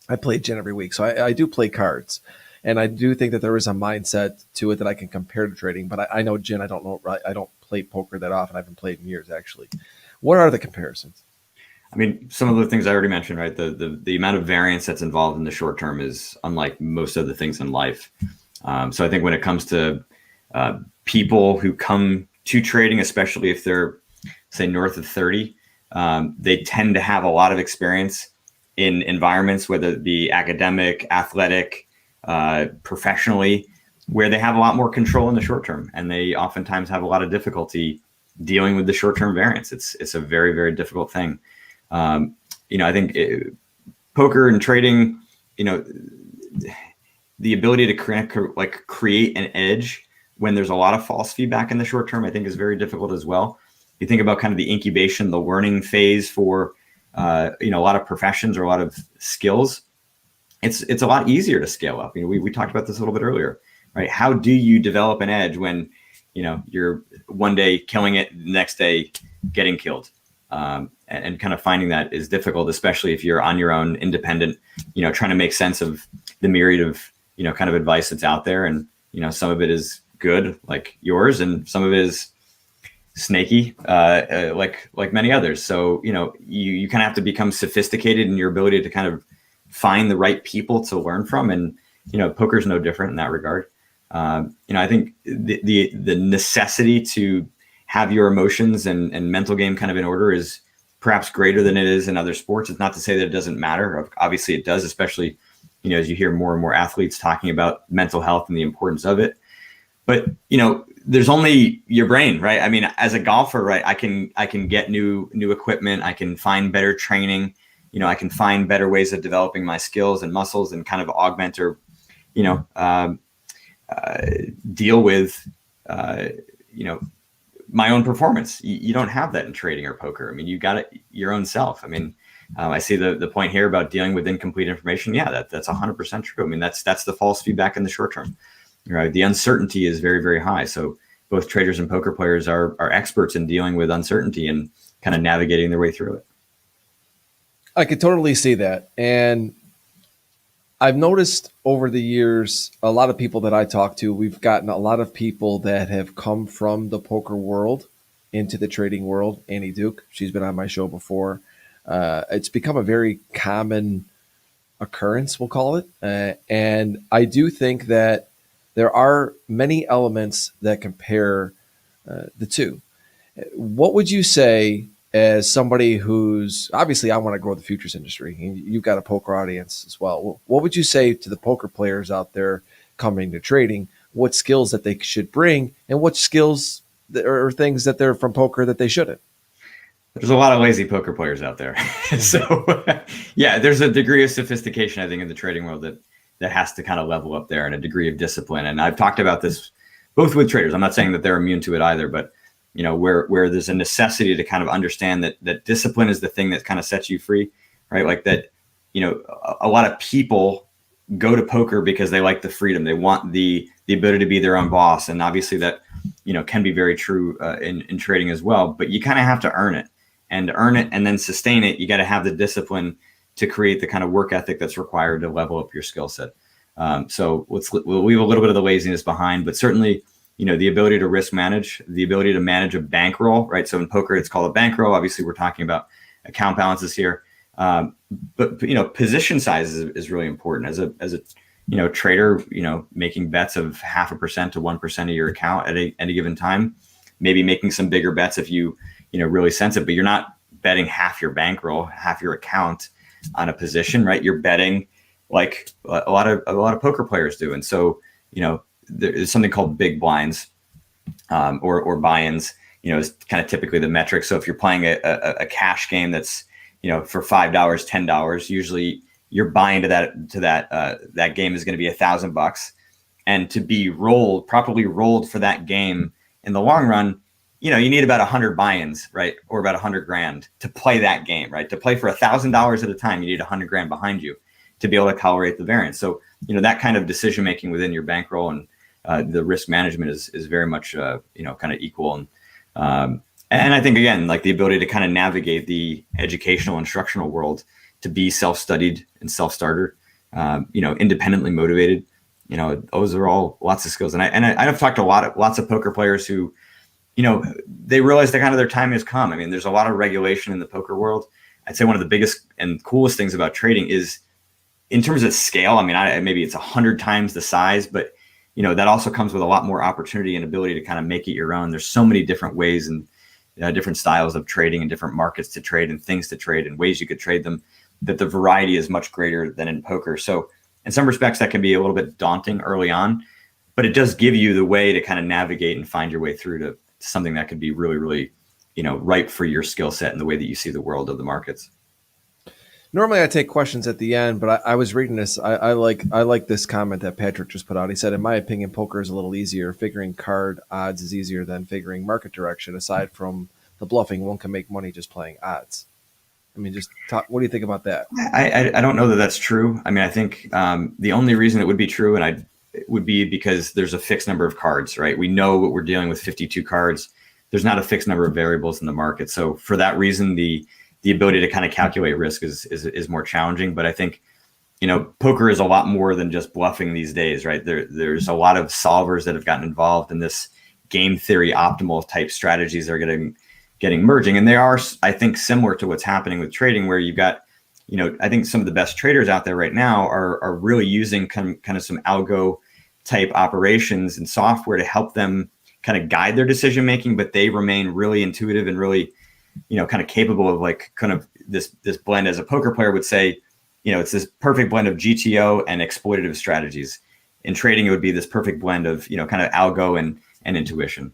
every week. So I do play cards, and I do think that there is a mindset to it that I can compare to trading, but I know gin. I don't play poker that often. I haven't played in years, actually. What are the comparisons? I mean, some of the things I already mentioned, right? The amount of variance that's involved in the short term is unlike most of the things in life. So I think when it comes to people who come to trading, especially if they're, say, north of 30, they tend to have a lot of experience in environments, whether it be academic, athletic, professionally, where they have a lot more control in the short term, and they oftentimes have a lot of difficulty dealing with the short term variance. It's a very, very difficult thing. I think poker and trading, the ability to create an edge when there's a lot of false feedback in the short term, I think is very difficult as well. You think about kind of the incubation, the learning phase for, a lot of professions or a lot of skills. It's a lot easier to scale up. We talked about this a little bit earlier, right? How do you develop an edge when, you're one day killing it, the next day getting killed? And kind of finding that is difficult, especially if you're on your own, independent, trying to make sense of the myriad of, kind of advice that's out there. And, some of it is good, like yours, and some of it is snaky, like many others. So, you kind of have to become sophisticated in your ability to kind of find the right people to learn from. And, poker's no different in that regard. I think the necessity to have your emotions and mental game kind of in order is perhaps greater than it is in other sports. It's not to say that it doesn't matter. Obviously it does, especially, as you hear more and more athletes talking about mental health and the importance of it. But, there's only your brain, right? I mean, as a golfer, right, I can get new equipment. I can find better training. I can find better ways of developing my skills and muscles and kind of augment or, deal with, my own performance. You don't have that in trading or poker. I mean, you got it your own self. I mean, I see the point here about dealing with incomplete information. Yeah, that's 100% true. I mean, that's the false feedback in the short term, right? The uncertainty is very, very high. So both traders and poker players are experts in dealing with uncertainty and kind of navigating their way through it. I could totally see that. And I've noticed over the years, a lot of people that I talk to, we've gotten a lot of people that have come from the poker world into the trading world. Annie Duke, she's been on my show before. It's become a very common occurrence, we'll call it. And I do think that there are many elements that compare the two. What would you say as somebody who's obviously, I want to grow the futures industry, and you've got a poker audience as well. What would you say to the poker players out there coming to trading? What skills that they should bring, and what skills or things that they're from poker that they shouldn't? There's a lot of lazy poker players out there. So yeah, there's a degree of sophistication, I think, in the trading world that has to kind of level up there, and a degree of discipline. And I've talked about this both with traders. I'm not saying that they're immune to it either, but where there's a necessity to kind of understand that discipline is the thing that kind of sets you free, right? Like that, a lot of people go to poker because they like the freedom. They want the ability to be their own boss. And obviously that, can be very true in trading as well, but you kind of have to earn it, and then sustain it. You got to have the discipline to create the kind of work ethic that's required to level up your skill set. So we'll leave a little bit of the laziness behind, but certainly, the ability to risk manage, the ability to manage a bankroll, right? So in poker, it's called a bankroll. Obviously, we're talking about account balances here. But position size is really important as a trader, making bets of 0.5% to 1% of your account at any given time, maybe making some bigger bets if you really sense it, but you're not betting half your bankroll, half your account on a position, right? You're betting like a lot of poker players do. And so, there's something called big blinds, or buy-ins, is kind of typically the metric. So if you're playing a cash game that's, for $5, $10, usually you're buying to that game is going to be $1,000, and to be properly rolled for that game in the long run, you need about 100 buy-ins, right? Or about 100 grand to play that game, right? To play for $1,000 at a time, you need 100 grand behind you to be able to tolerate the variance. So, that kind of decision-making within your bankroll and the risk management is very much, kind of equal. And I think, again, like the ability to kind of navigate the educational instructional world, to be self-studied and self-starter, independently motivated, those are all lots of skills. And I've talked to lots of poker players who, they realize that kind of their time has come. I mean, there's a lot of regulation in the poker world. I'd say one of the biggest and coolest things about trading is in terms of scale. I mean, maybe it's 100 times the size, but that also comes with a lot more opportunity and ability to kind of make it your own. There's so many different ways and different styles of trading and different markets to trade and things to trade and ways you could trade them, that the variety is much greater than in poker. So in some respects that can be a little bit daunting early on, but it does give you the way to kind of navigate and find your way through to something that could be really, really, right for your skill set and the way that you see the world of the markets. Normally I take questions at the end, but I was reading this. I like this comment that Patrick just put out. He said, in my opinion, poker is a little easier. Figuring card odds is easier than figuring market direction. Aside from the bluffing, one can make money just playing odds. I mean, just talk, what do you think about that? I don't know that that's true. I mean, I think the only reason it would be true, it would be because there's a fixed number of cards, right? We know what we're dealing with 52 cards. There's not a fixed number of variables in the market. So for that reason, the ability to kind of calculate risk is more challenging. But I think, poker is a lot more than just bluffing these days, right? There's a lot of solvers that have gotten involved in this game theory optimal type strategies that are getting merging. And they are, I think, similar to what's happening with trading, where you've got, I think some of the best traders out there right now are really using kind of some algo type operations and software to help them kind of guide their decision making, but they remain really intuitive and really, kind of capable of like kind of this blend, as a poker player would say, it's this perfect blend of GTO and exploitative strategies. In trading, it would be this perfect blend of, kind of algo and intuition.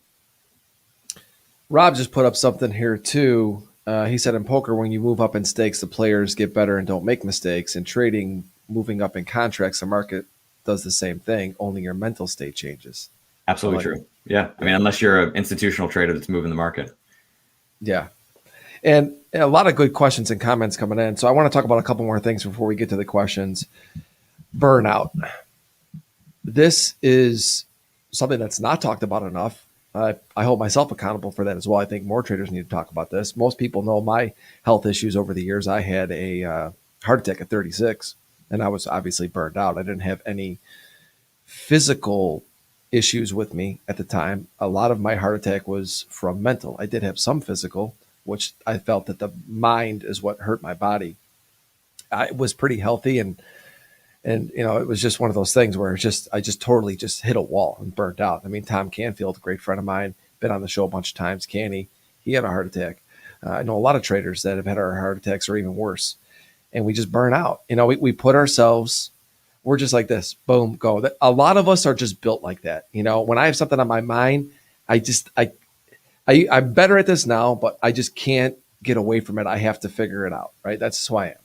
Rob just put up something here too. He said in poker, when you move up in stakes, the players get better and don't make mistakes. In trading, moving up in contracts, the market does the same thing, only your mental state changes. Absolutely true. Yeah. I mean, unless you're an institutional trader that's moving the market. Yeah. And a lot of good questions and comments coming in. So I want to talk about a couple more things before we get to the questions. Burnout. This is something that's not talked about enough. I hold myself accountable for that as well. I think more traders need to talk about this. Most people know my health issues over the years. I had a heart attack at 36, and I was obviously burned out. I didn't have any physical issues with me at the time. A lot of my heart attack was from mental. I did have some physical, which I felt that the mind is what hurt my body. I was pretty healthy, and it was just one of those things where I just totally just hit a wall and burnt out. I mean, Tom Canfield, a great friend of mine, been on the show a bunch of times. Canny, he had a heart attack. I know a lot of traders that have had our heart attacks or even worse, and we just burn out. We put ourselves, we're just like this, boom, go. A lot of us are just built like that. When I have something on my mind, I'm better at this now, but I just can't get away from it. I have to figure it out, right? That's who I am.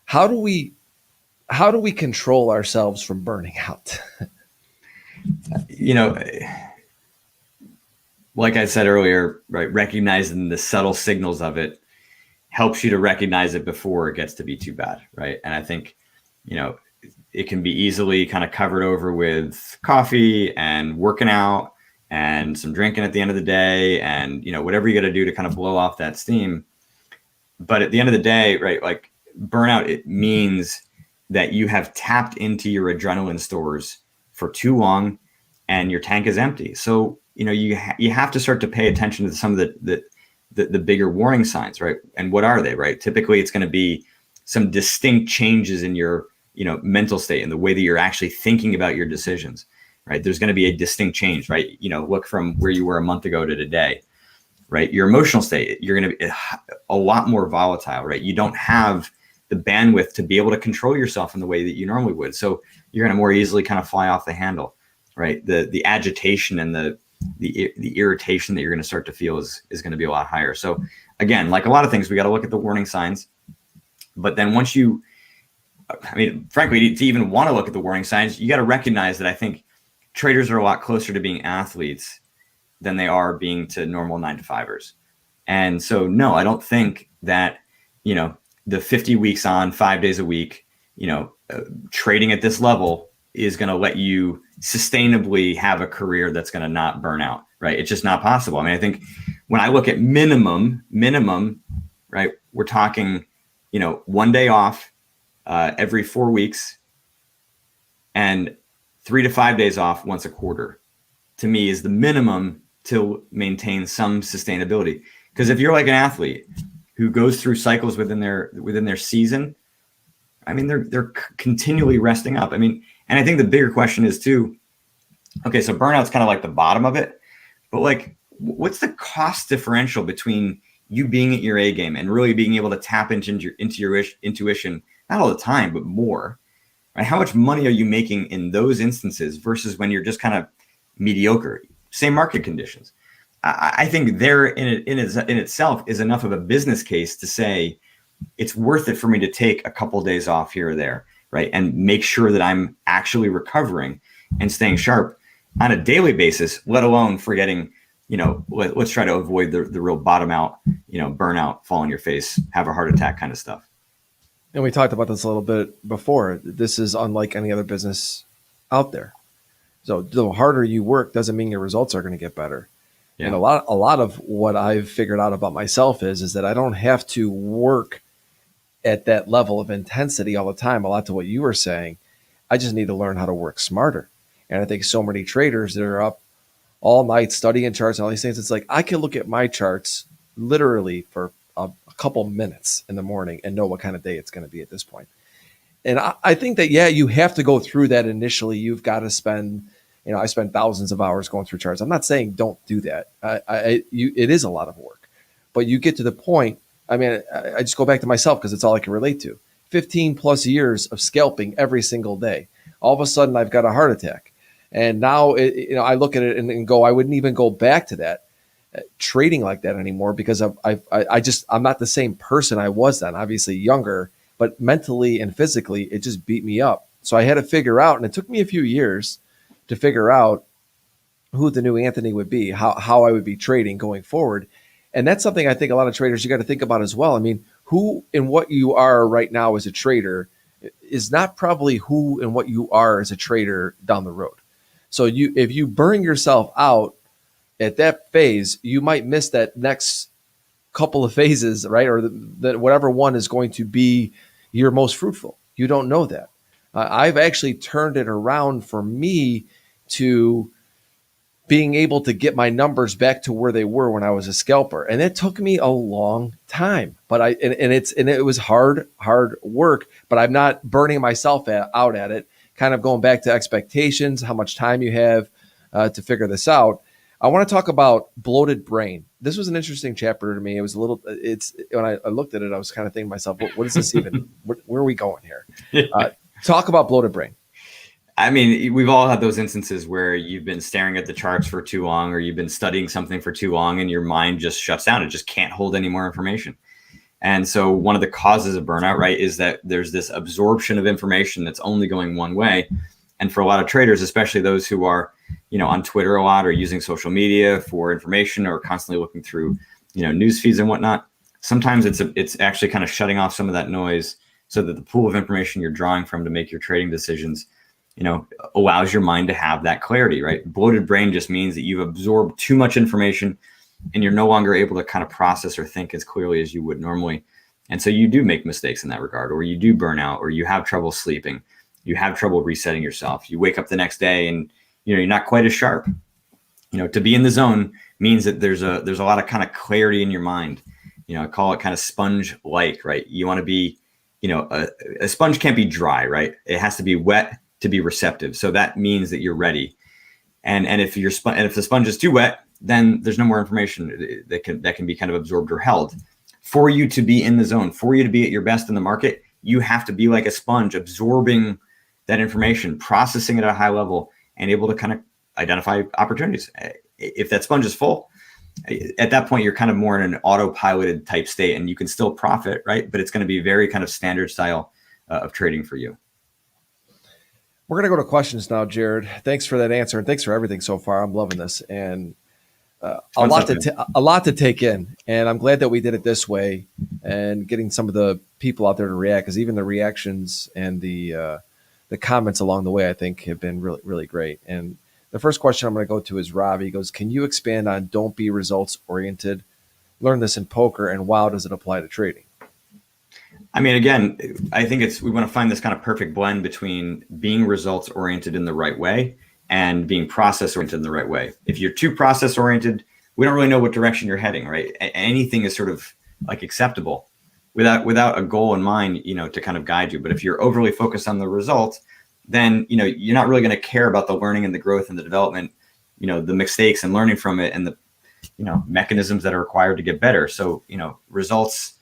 How do we control ourselves from burning out? Like I said earlier, right, recognizing the subtle signals of it helps you to recognize it before it gets to be too bad, right? And I think, it can be easily kind of covered over with coffee and working out and some drinking at the end of the day and, whatever you got to do to kind of blow off that steam. But at the end of the day, right, like burnout, it means that you have tapped into your adrenaline stores for too long and your tank is empty. So, you have to start to pay attention to some of the bigger warning signs, right? And what are they, right? Typically, it's going to be some distinct changes in your, mental state and the way that you're actually thinking about your decisions, right? There's going to be a distinct change, right? Look from where you were a month ago to today, right? Your emotional state, you're going to be a lot more volatile, right? You don't have the bandwidth to be able to control yourself in the way that you normally would. So you're going to more easily kind of fly off the handle, right? The agitation and the irritation that you're going to start to feel is going to be a lot higher. So again, like a lot of things, we got to look at the warning signs. But then frankly, to even want to look at the warning signs, you got to recognize that I think traders are a lot closer to being athletes than they are being to normal 9-to-5ers. And so, no, I don't think that, the 50 weeks on 5 days a week, trading at this level is going to let you sustainably have a career that's going to not burn out, right? It's just not possible. I mean, I think when I look at minimum, right, we're talking, 1 day off every 4 weeks and 3 to 5 days off once a quarter, to me is the minimum to maintain some sustainability. Because if you're like an athlete who goes through cycles within their season, I mean, they're continually resting up. I mean, and I think the bigger question is too, okay, so burnout's kind of like the bottom of it, but like, what's the cost differential between you being at your A game and really being able to tap into your intuition, not all the time, but more, right? How much money are you making in those instances versus when you're just kind of mediocre, same market conditions? I think there in itself is enough of a business case to say, it's worth it for me to take a couple of days off here or there, right? And make sure that I'm actually recovering and staying sharp on a daily basis, let alone forgetting, let's try to avoid the real bottom out, burnout, fall on your face, have a heart attack kind of stuff. And we talked about this a little bit before. This is unlike any other business out there. So the harder you work doesn't mean your results are going to get better. Yeah. And a lot of what I've figured out about myself is that I don't have to work at that level of intensity all the time. A lot to what you were saying. I just need to learn how to work smarter. And I think so many traders that are up all night studying charts and all these things, it's like I can look at my charts literally for a couple minutes in the morning and know what kind of day it's going to be at this point. And I think that, you have to go through that initially. You've got to spend, I spend thousands of hours going through charts. I'm not saying don't do that. It is a lot of work, but you get to the point. I mean, I just go back to myself because it's all I can relate to. 15 plus years of scalping every single day. All of a sudden I've got a heart attack. And now, I look at it and go, I wouldn't even go back to that trading like that anymore because I'm not the same person I was then, obviously younger, but mentally and physically, it just beat me up. So I had to figure out, and it took me a few years to figure out who the new Anthony would be, how I would be trading going forward. And that's something I think a lot of traders, you got to think about as well. I mean, who and what you are right now as a trader is not probably who and what you are as a trader down the road. So if you burn yourself out at that phase, you might miss that next couple of phases, right? Or that whatever one is going to be your most fruitful. You don't know that. I've actually turned it around for me to being able to get my numbers back to where they were when I was a scalper. And it took me a long time, but it was hard work, but I'm not burning myself out at it, kind of going back to expectations, how much time you have to figure this out. I want to talk about bloated brain. This was an interesting chapter to me. It was when I looked at it, I was kind of thinking to myself, what is this even, where are we going here? Talk about bloated brain. I mean, we've all had those instances where you've been staring at the charts for too long, or you've been studying something for too long and your mind just shuts down. It just can't hold any more information. And so one of the causes of burnout, right, is that there's this absorption of information that's only going one way. And for a lot of traders, especially those who are, on Twitter a lot or using social media for information or constantly looking through, news feeds and whatnot, sometimes it's actually kind of shutting off some of that noise so that the pool of information you're drawing from to make your trading decisions, allows your mind to have that clarity, right? Bloated brain just means that you've absorbed too much information and you're no longer able to kind of process or think as clearly as you would normally. And so you do make mistakes in that regard, or you do burn out, or you have trouble sleeping, you have trouble resetting yourself. You wake up the next day and, you're not quite as sharp. To be in the zone means that there's a lot of kind of clarity in your mind. I call it kind of sponge-like, right? You want to be, a sponge can't be dry, right? It has to be wet to be receptive. So that means that you're ready. And if the sponge is too wet, then there's no more information that can be kind of absorbed or held. For you to be in the zone, for you to be at your best in the market, you have to be like a sponge, absorbing that information, processing it at a high level, and able to kind of identify opportunities. If that sponge is full, at that point, you're kind of more in an autopiloted type state and you can still profit, right? But it's going to be very kind of standard style of trading for you. We're going to go to questions now, Jared. Thanks for that answer. And thanks for everything so far. I'm loving this. And a lot to take in. And I'm glad that we did it this way and getting some of the people out there to react, because even the reactions and the comments along the way, I think, have been really, really great. And the first question I'm going to go to is Rob. He goes, can you expand on don't be results oriented? Learn this in poker, and wow, does it apply to trading? I mean, again, I think we want to find this kind of perfect blend between being results oriented in the right way and being process oriented in the right way. If you're too process oriented, we don't really know what direction you're heading, right? Anything is sort of like acceptable without a goal in mind, to kind of guide you. But if you're overly focused on the results, then, you're not really going to care about the learning and the growth and the development, the mistakes and learning from it and the, mechanisms that are required to get better. So, results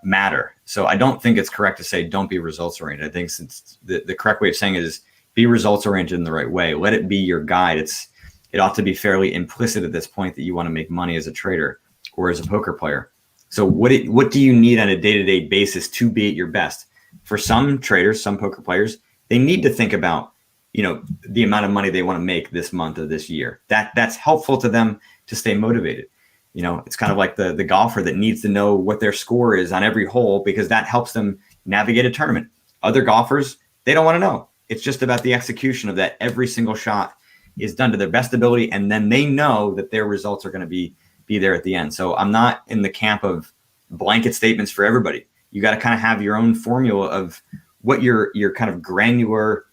matter. So I don't think it's correct to say don't be results oriented. I think since the correct way of saying it is be results oriented in the right way. Let it be your guide. It ought to be fairly implicit at this point that you want to make money as a trader or as a poker player. So what do you need on a day-to-day basis to be at your best? For some traders, some poker players, they need to think about, the amount of money they want to make this month or this year. That's helpful to them to stay motivated. It's kind of like the golfer that needs to know what their score is on every hole, because that helps them navigate a tournament. Other golfers, they don't want to know. It's just about the execution of that. Every single shot is done to their best ability, and then they know that their results are going to be there at the end. So I'm not in the camp of blanket statements for everybody. You got to kind of have your own formula of what your kind of granular,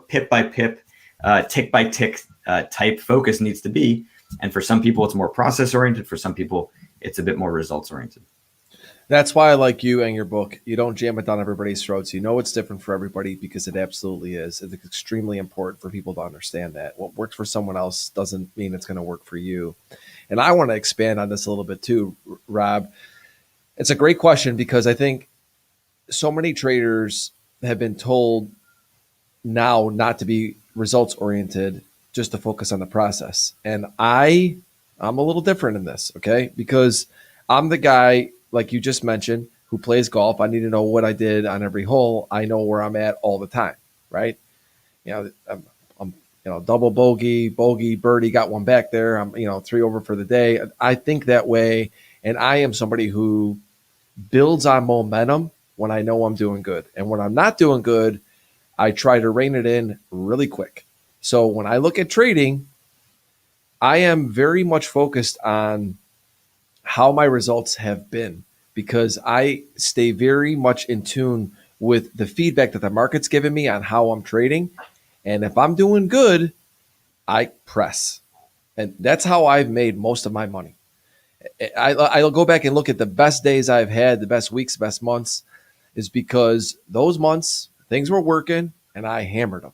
pip by pip, tick by tick type focus needs to be. And for some people, it's more process oriented. For some people, it's a bit more results oriented. That's why I like you and your book. You don't jam it down everybody's throats. It's different for everybody, because it absolutely is. It's extremely important for people to understand that what works for someone else doesn't mean it's going to work for you. And I want to expand on this a little bit too, Rob. It's a great question, because I think so many traders have been told now not to be results oriented, just to focus on the process. And I'm a little different in this, okay? Because I'm the guy, like you just mentioned, who plays golf. I need to know what I did on every hole. I know where I'm at all the time, right? I'm double bogey, birdie, got one back there. I'm 3 over for the day. I think that way, and I am somebody who builds on momentum when I know I'm doing good. And when I'm not doing good, I try to rein it in really quick. So when I look at trading, I am very much focused on how my results have been, because I stay very much in tune with the feedback that the market's giving me on how I'm trading. And if I'm doing good, I press. And that's how I've made most of my money. I'll go back and look at the best days I've had, the best weeks, best months, is because those months, things were working and I hammered them.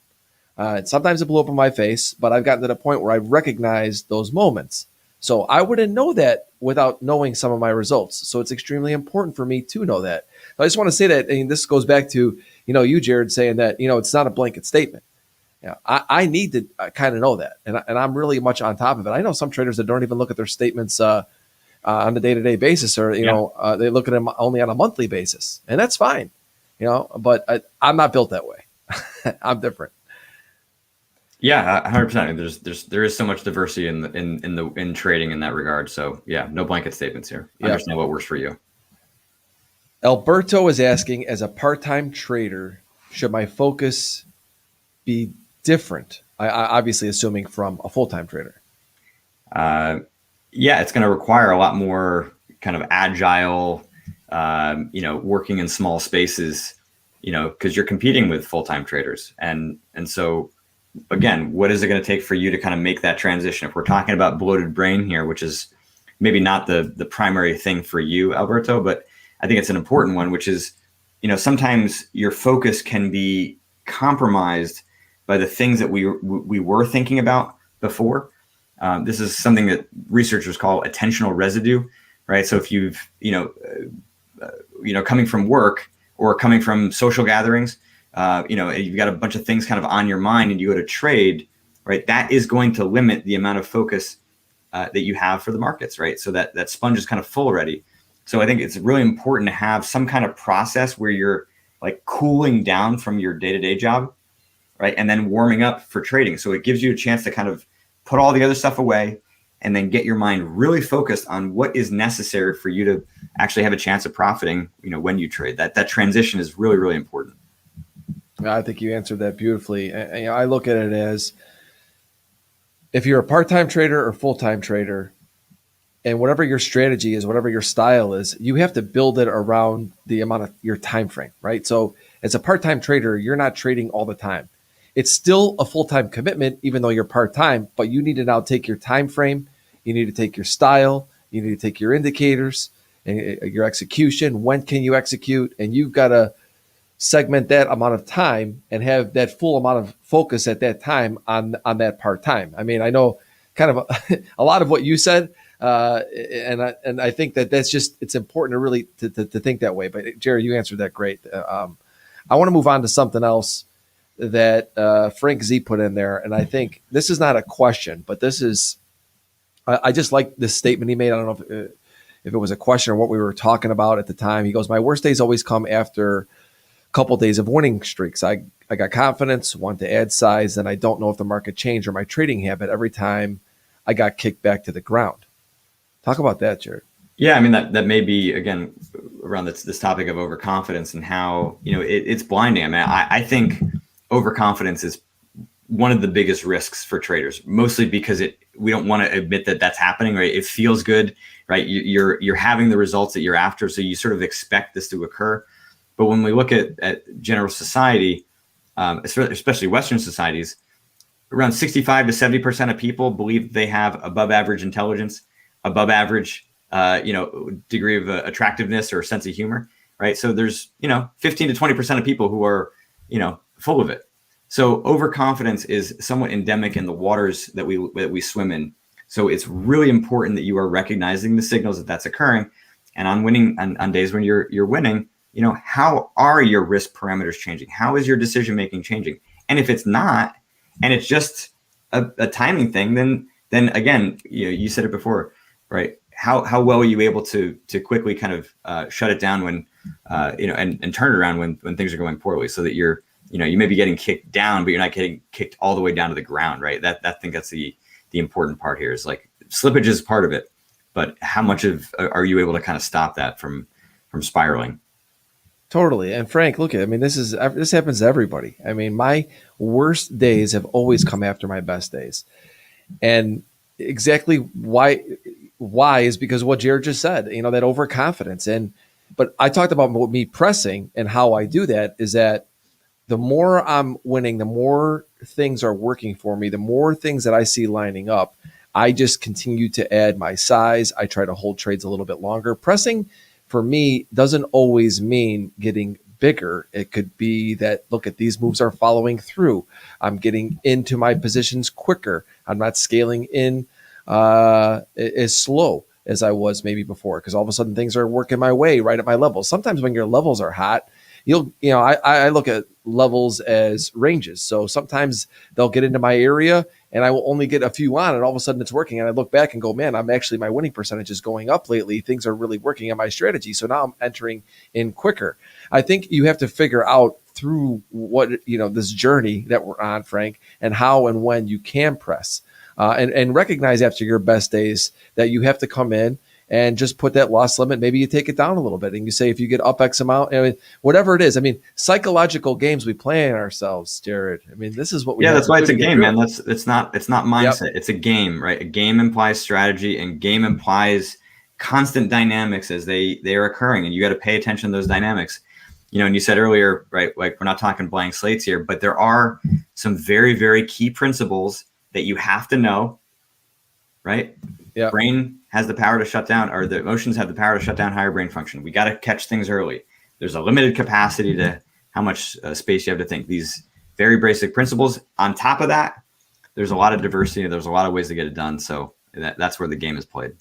Sometimes it blew up in my face, but I've gotten to the point where I recognize those moments. So I wouldn't know that without knowing some of my results. So it's extremely important for me to know that. I just want to say that, and this goes back to, you, Jared, saying that, it's not a blanket statement. I need to kind of know that. And I'm really much on top of it. I know some traders that don't even look at their statements on a day-to-day basis, or, they look at them only on a monthly basis, and that's fine, but I'm not built that way. I'm different. Yeah, 100%. There is so much diversity in trading in that regard. So yeah, no blanket statements here. Understand what works for you. Alberto is asking, as a part-time trader, should my focus be different? I obviously assuming from a full-time trader. Yeah, it's going to require a lot more kind of agile, working in small spaces, because you're competing with full-time traders, and so. Again, what is it going to take for you to kind of make that transition? If we're talking about bloated brain here, which is maybe not the primary thing for you, Alberto, but I think it's an important one, which is, sometimes your focus can be compromised by the things that we were thinking about before. This is something that researchers call attentional residue, right? So if you've, coming from work or coming from social gatherings, you've got a bunch of things kind of on your mind and you go to trade, right? That is going to limit the amount of focus that you have for the markets, right? So that sponge is kind of full already. So I think it's really important to have some kind of process where you're like cooling down from your day-to-day job, right? And then warming up for trading. So it gives you a chance to kind of put all the other stuff away and then get your mind really focused on what is necessary for you to actually have a chance of profiting, when you trade. That transition is really, really important. I think you answered that beautifully. And, I look at it as, if you're a part-time trader or full-time trader, and whatever your strategy is, whatever your style is, you have to build it around the amount of your time frame, right? So as a part-time trader, you're not trading all the time. It's still a full-time commitment, even though you're part-time, but you need to now take your time frame. You need to take your style. You need to take your indicators and your execution. When can you execute? And you've got to segment that amount of time and have that full amount of focus at that time on that part-time. I mean, I know kind of a lot of what you said, and I think that's just, it's important to really to think that way. But Jared, you answered that great. I want to move on to something else that Frank Z put in there, and I think this is not a question, but this is, I just like this statement he made. I don't know if if it was a question or what we were talking about at the time. He goes, my worst days always come after a couple days of winning streaks. I got confidence, want to add size, and I don't know if the market changed or my trading habit every time I got kicked back to the ground. Talk about that, Jared. Yeah, I mean, that may be, again, around this topic of overconfidence and how, it's blinding. I mean, I think overconfidence is one of the biggest risks for traders, mostly because we don't want to admit that that's happening, right? It feels good, right? You're having the results that you're after, so you sort of expect this to occur. But when we look at general society, especially Western societies, around 65 to 70% of people believe they have above average intelligence, above average degree of attractiveness or sense of humor, right? So there's 15 to 20% of people who are full of it. So overconfidence is somewhat endemic in the waters that we swim in. So it's really important that you are recognizing the signals that that's occurring, and on days when you're winning, how are your risk parameters changing? How is your decision making changing? And if it's not, and it's just a timing thing, then again, you said it before, right? How well are you able to quickly kind of shut it down when and turn it around when things are going poorly, so that you may be getting kicked down, but you're not getting kicked all the way down to the ground, right? I think that's the important part here. Is like slippage is part of it, but how much are you able to kind of stop that from spiraling? Totally. And Frank, look, this happens to everybody. I mean, my worst days have always come after my best days, and exactly why is because of what Jared just said, that overconfidence. But I talked about me pressing, and how I do that is that the more I'm winning, the more things are working for me, the more things that I see lining up, I just continue to add my size. I try to hold trades a little bit longer. Pressing for me doesn't always mean getting bigger. It could be that, look, at these moves are following through. I'm getting into my positions quicker. I'm not scaling in as slow as I was maybe before, because all of a sudden things are working my way right at my levels. Sometimes when your levels are hot, I look at levels as ranges. So sometimes they'll get into my area and I will only get a few on, and all of a sudden it's working. And I look back and go, man, my winning percentage is going up lately. Things are really working on my strategy. So now I'm entering in quicker. I think you have to figure out through this journey that we're on, Frank, and how and when you can press. And recognize after your best days that you have to come in and just put that loss limit. Maybe you take it down a little bit, and you say, if you get up X amount, whatever it is. Psychological games we play in ourselves, Jared. This is what we. Yeah, that's why it's a game, man. It's not mindset. Yep. It's a game, right? A game implies strategy, and game implies constant dynamics as they are occurring, and you got to pay attention to those dynamics. And you said earlier, right? Like, we're not talking blank slates here, but there are some very, very key principles that you have to know, right? Yeah. Brain has the power to shut down, or the emotions have the power to shut down higher brain function. We got to catch things early. There's a limited capacity to how much space you have to think. These very basic principles. On top of that, there's a lot of diversity. There's a lot of ways to get it done. So that's where the game is played.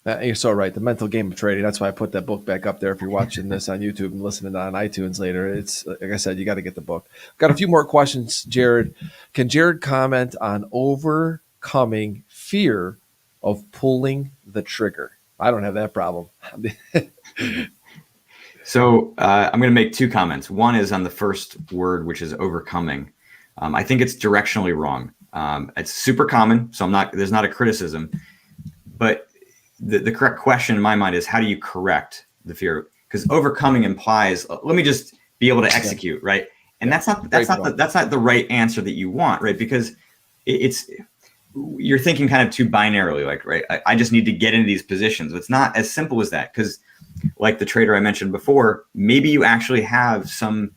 You're so right. The mental game of trading. That's why I put that book back up there. If you're watching this on YouTube and listening on iTunes later, it's like I said, you got to get the book. Got a few more questions, Jared. Can Jared comment on overcoming fear of pulling the trigger? I don't have that problem. So I'm going to make two comments. One is on the first word, which is overcoming. I think it's directionally wrong. It's super common, so there's not a criticism, but the correct question in my mind is, how do you correct the fear? Because overcoming implies, let me just be able to execute, right? And that's not the right answer that you want, right? Because you're thinking kind of too binarily, like, right? I just need to get into these positions. It's not as simple as that, because like the trader I mentioned before, maybe you actually have some,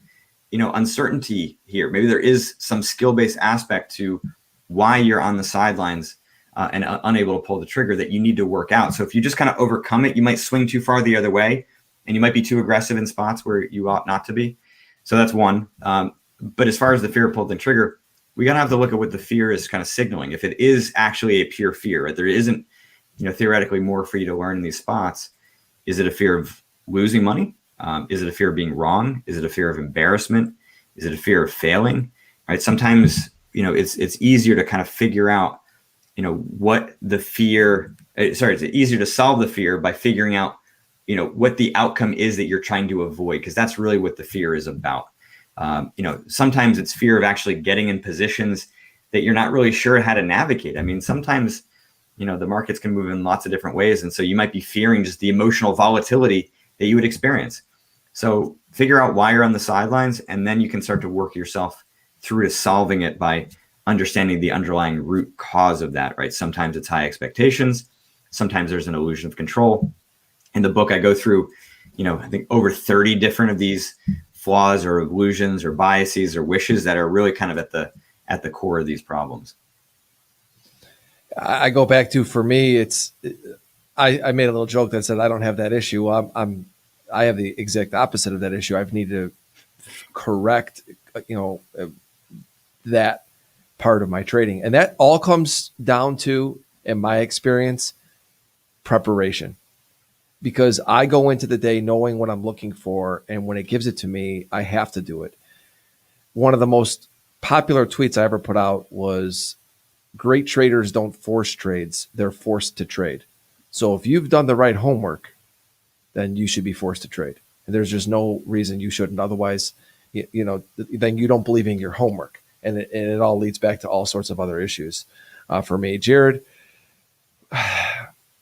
uncertainty here. Maybe there is some skill-based aspect to why you're on the sidelines and unable to pull the trigger that you need to work out. So if you just kind of overcome it, you might swing too far the other way, and you might be too aggressive in spots where you ought not to be. So that's one. But as far as the fear of pulling the trigger, we gotta have to look at what the fear is kind of signaling. If it is actually a pure fear, right? There isn't, theoretically more for you to learn in these spots. Is it a fear of losing money? Is it a fear of being wrong? Is it a fear of embarrassment? Is it a fear of failing? Right? Sometimes, it's easier to kind of figure out what the fear, it's easier to solve the fear by figuring out, what the outcome is that you're trying to avoid, because that's really what the fear is about. Sometimes it's fear of actually getting in positions that you're not really sure how to navigate. I mean, sometimes, the markets can move in lots of different ways. And so you might be fearing just the emotional volatility that you would experience. So figure out why you're on the sidelines, and then you can start to work yourself through to solving it by understanding the underlying root cause of that, right? Sometimes it's high expectations. Sometimes there's an illusion of control. In the book, I go through, I think over 30 different of these flaws or illusions or biases or wishes that are really kind of at the core of these problems. I go back to, for me, I made a little joke that said I don't have that issue. I have the exact opposite of that issue. I've needed to correct, that part of my trading, and that all comes down to, in my experience, preparation. Because I go into the day knowing what I'm looking for, and when it gives it to me, I have to do it. One of the most popular tweets I ever put out was, great traders don't force trades, they're forced to trade. So if you've done the right homework, then you should be forced to trade. And there's just no reason you shouldn't. Otherwise, then you don't believe in your homework. And it all leads back to all sorts of other issues for me. Jared,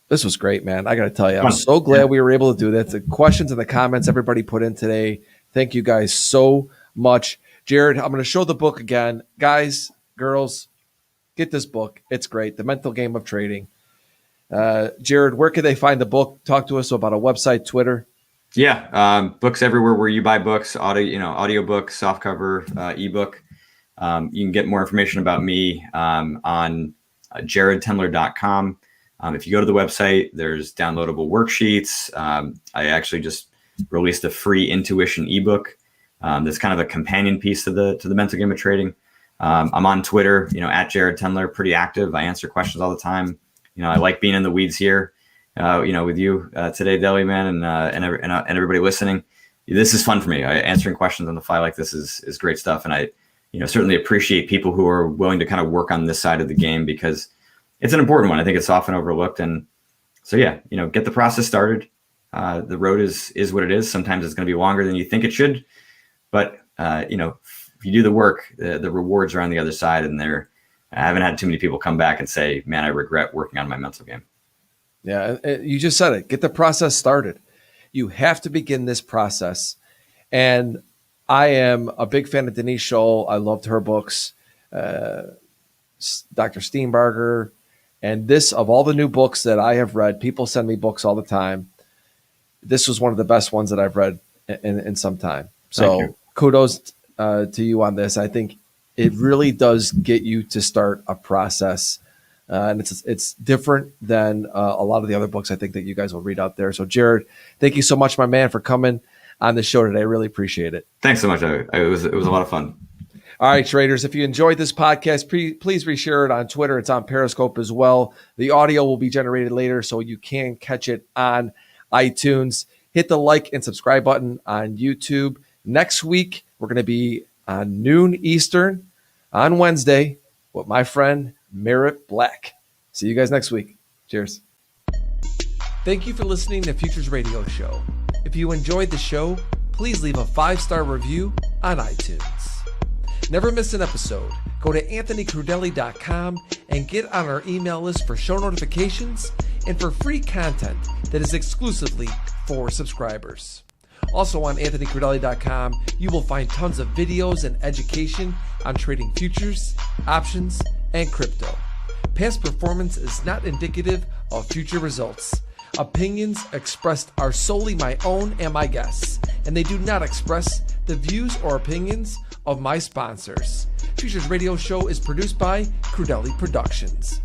this was great, man. I got to tell you, I'm so glad we were able to do that. The questions and the comments everybody put in today, thank you guys so much. Jared, I'm going to show the book again. Guys, girls, get this book. It's great. The Mental Game of Trading. Jared, where can they find the book? Talk to us about a website, Twitter. Yeah. Books everywhere where you buy books, audiobook, softcover, ebook. You can get more information about me on jaredtendler.com. If you go to the website, there's downloadable worksheets. I actually just released a free intuition ebook that's kind of a companion piece to the mental game of trading. I'm on Twitter, at Jared Tendler, pretty active. I answer questions all the time. I like being in the weeds here, with you today, DELI, man, and everybody listening. This is fun for me. Answering questions on the fly like this is great stuff. And I, certainly appreciate people who are willing to kind of work on this side of the game, because it's an important one. I think it's often overlooked. And so, yeah, get the process started. The road is what it is. Sometimes it's going to be longer than you think it should. But, if you do the work, the rewards are on the other side. And I haven't had too many people come back and say, man, I regret working on my mental game. Yeah, you just said it. Get the process started. You have to begin this process. And I am a big fan of Denise Scholl. I loved her books, Dr. Steenbarger. And this, of all the new books that I have read, people send me books all the time. This was one of the best ones that I've read in some time. So kudos to you on this. I think it really does get you to start a process. And it's different than a lot of the other books I think that you guys will read out there. So Jared, thank you so much, my man, for coming on the show today. I really appreciate it. Thanks so much. It was a lot of fun. All right, traders, if you enjoyed this podcast, please reshare it on Twitter. It's on Periscope as well. The audio will be generated later, so you can catch it on iTunes. Hit the like and subscribe button on YouTube. Next week, we're going to be on noon Eastern on Wednesday with my friend Merritt Black. See you guys next week. Cheers. Thank you for listening to Futures Radio Show. If you enjoyed the show, please leave a 5-star review on iTunes. Never miss an episode. Go to anthonycrudele.com and get on our email list for show notifications and for free content that is exclusively for subscribers. Also on anthonycrudele.com, you will find tons of videos and education on trading futures, options, and crypto. Past performance is not indicative of future results. Opinions expressed are solely my own and my guests, and they do not express the views or opinions of my sponsors. Futures Radio Show is produced by Crudele Productions.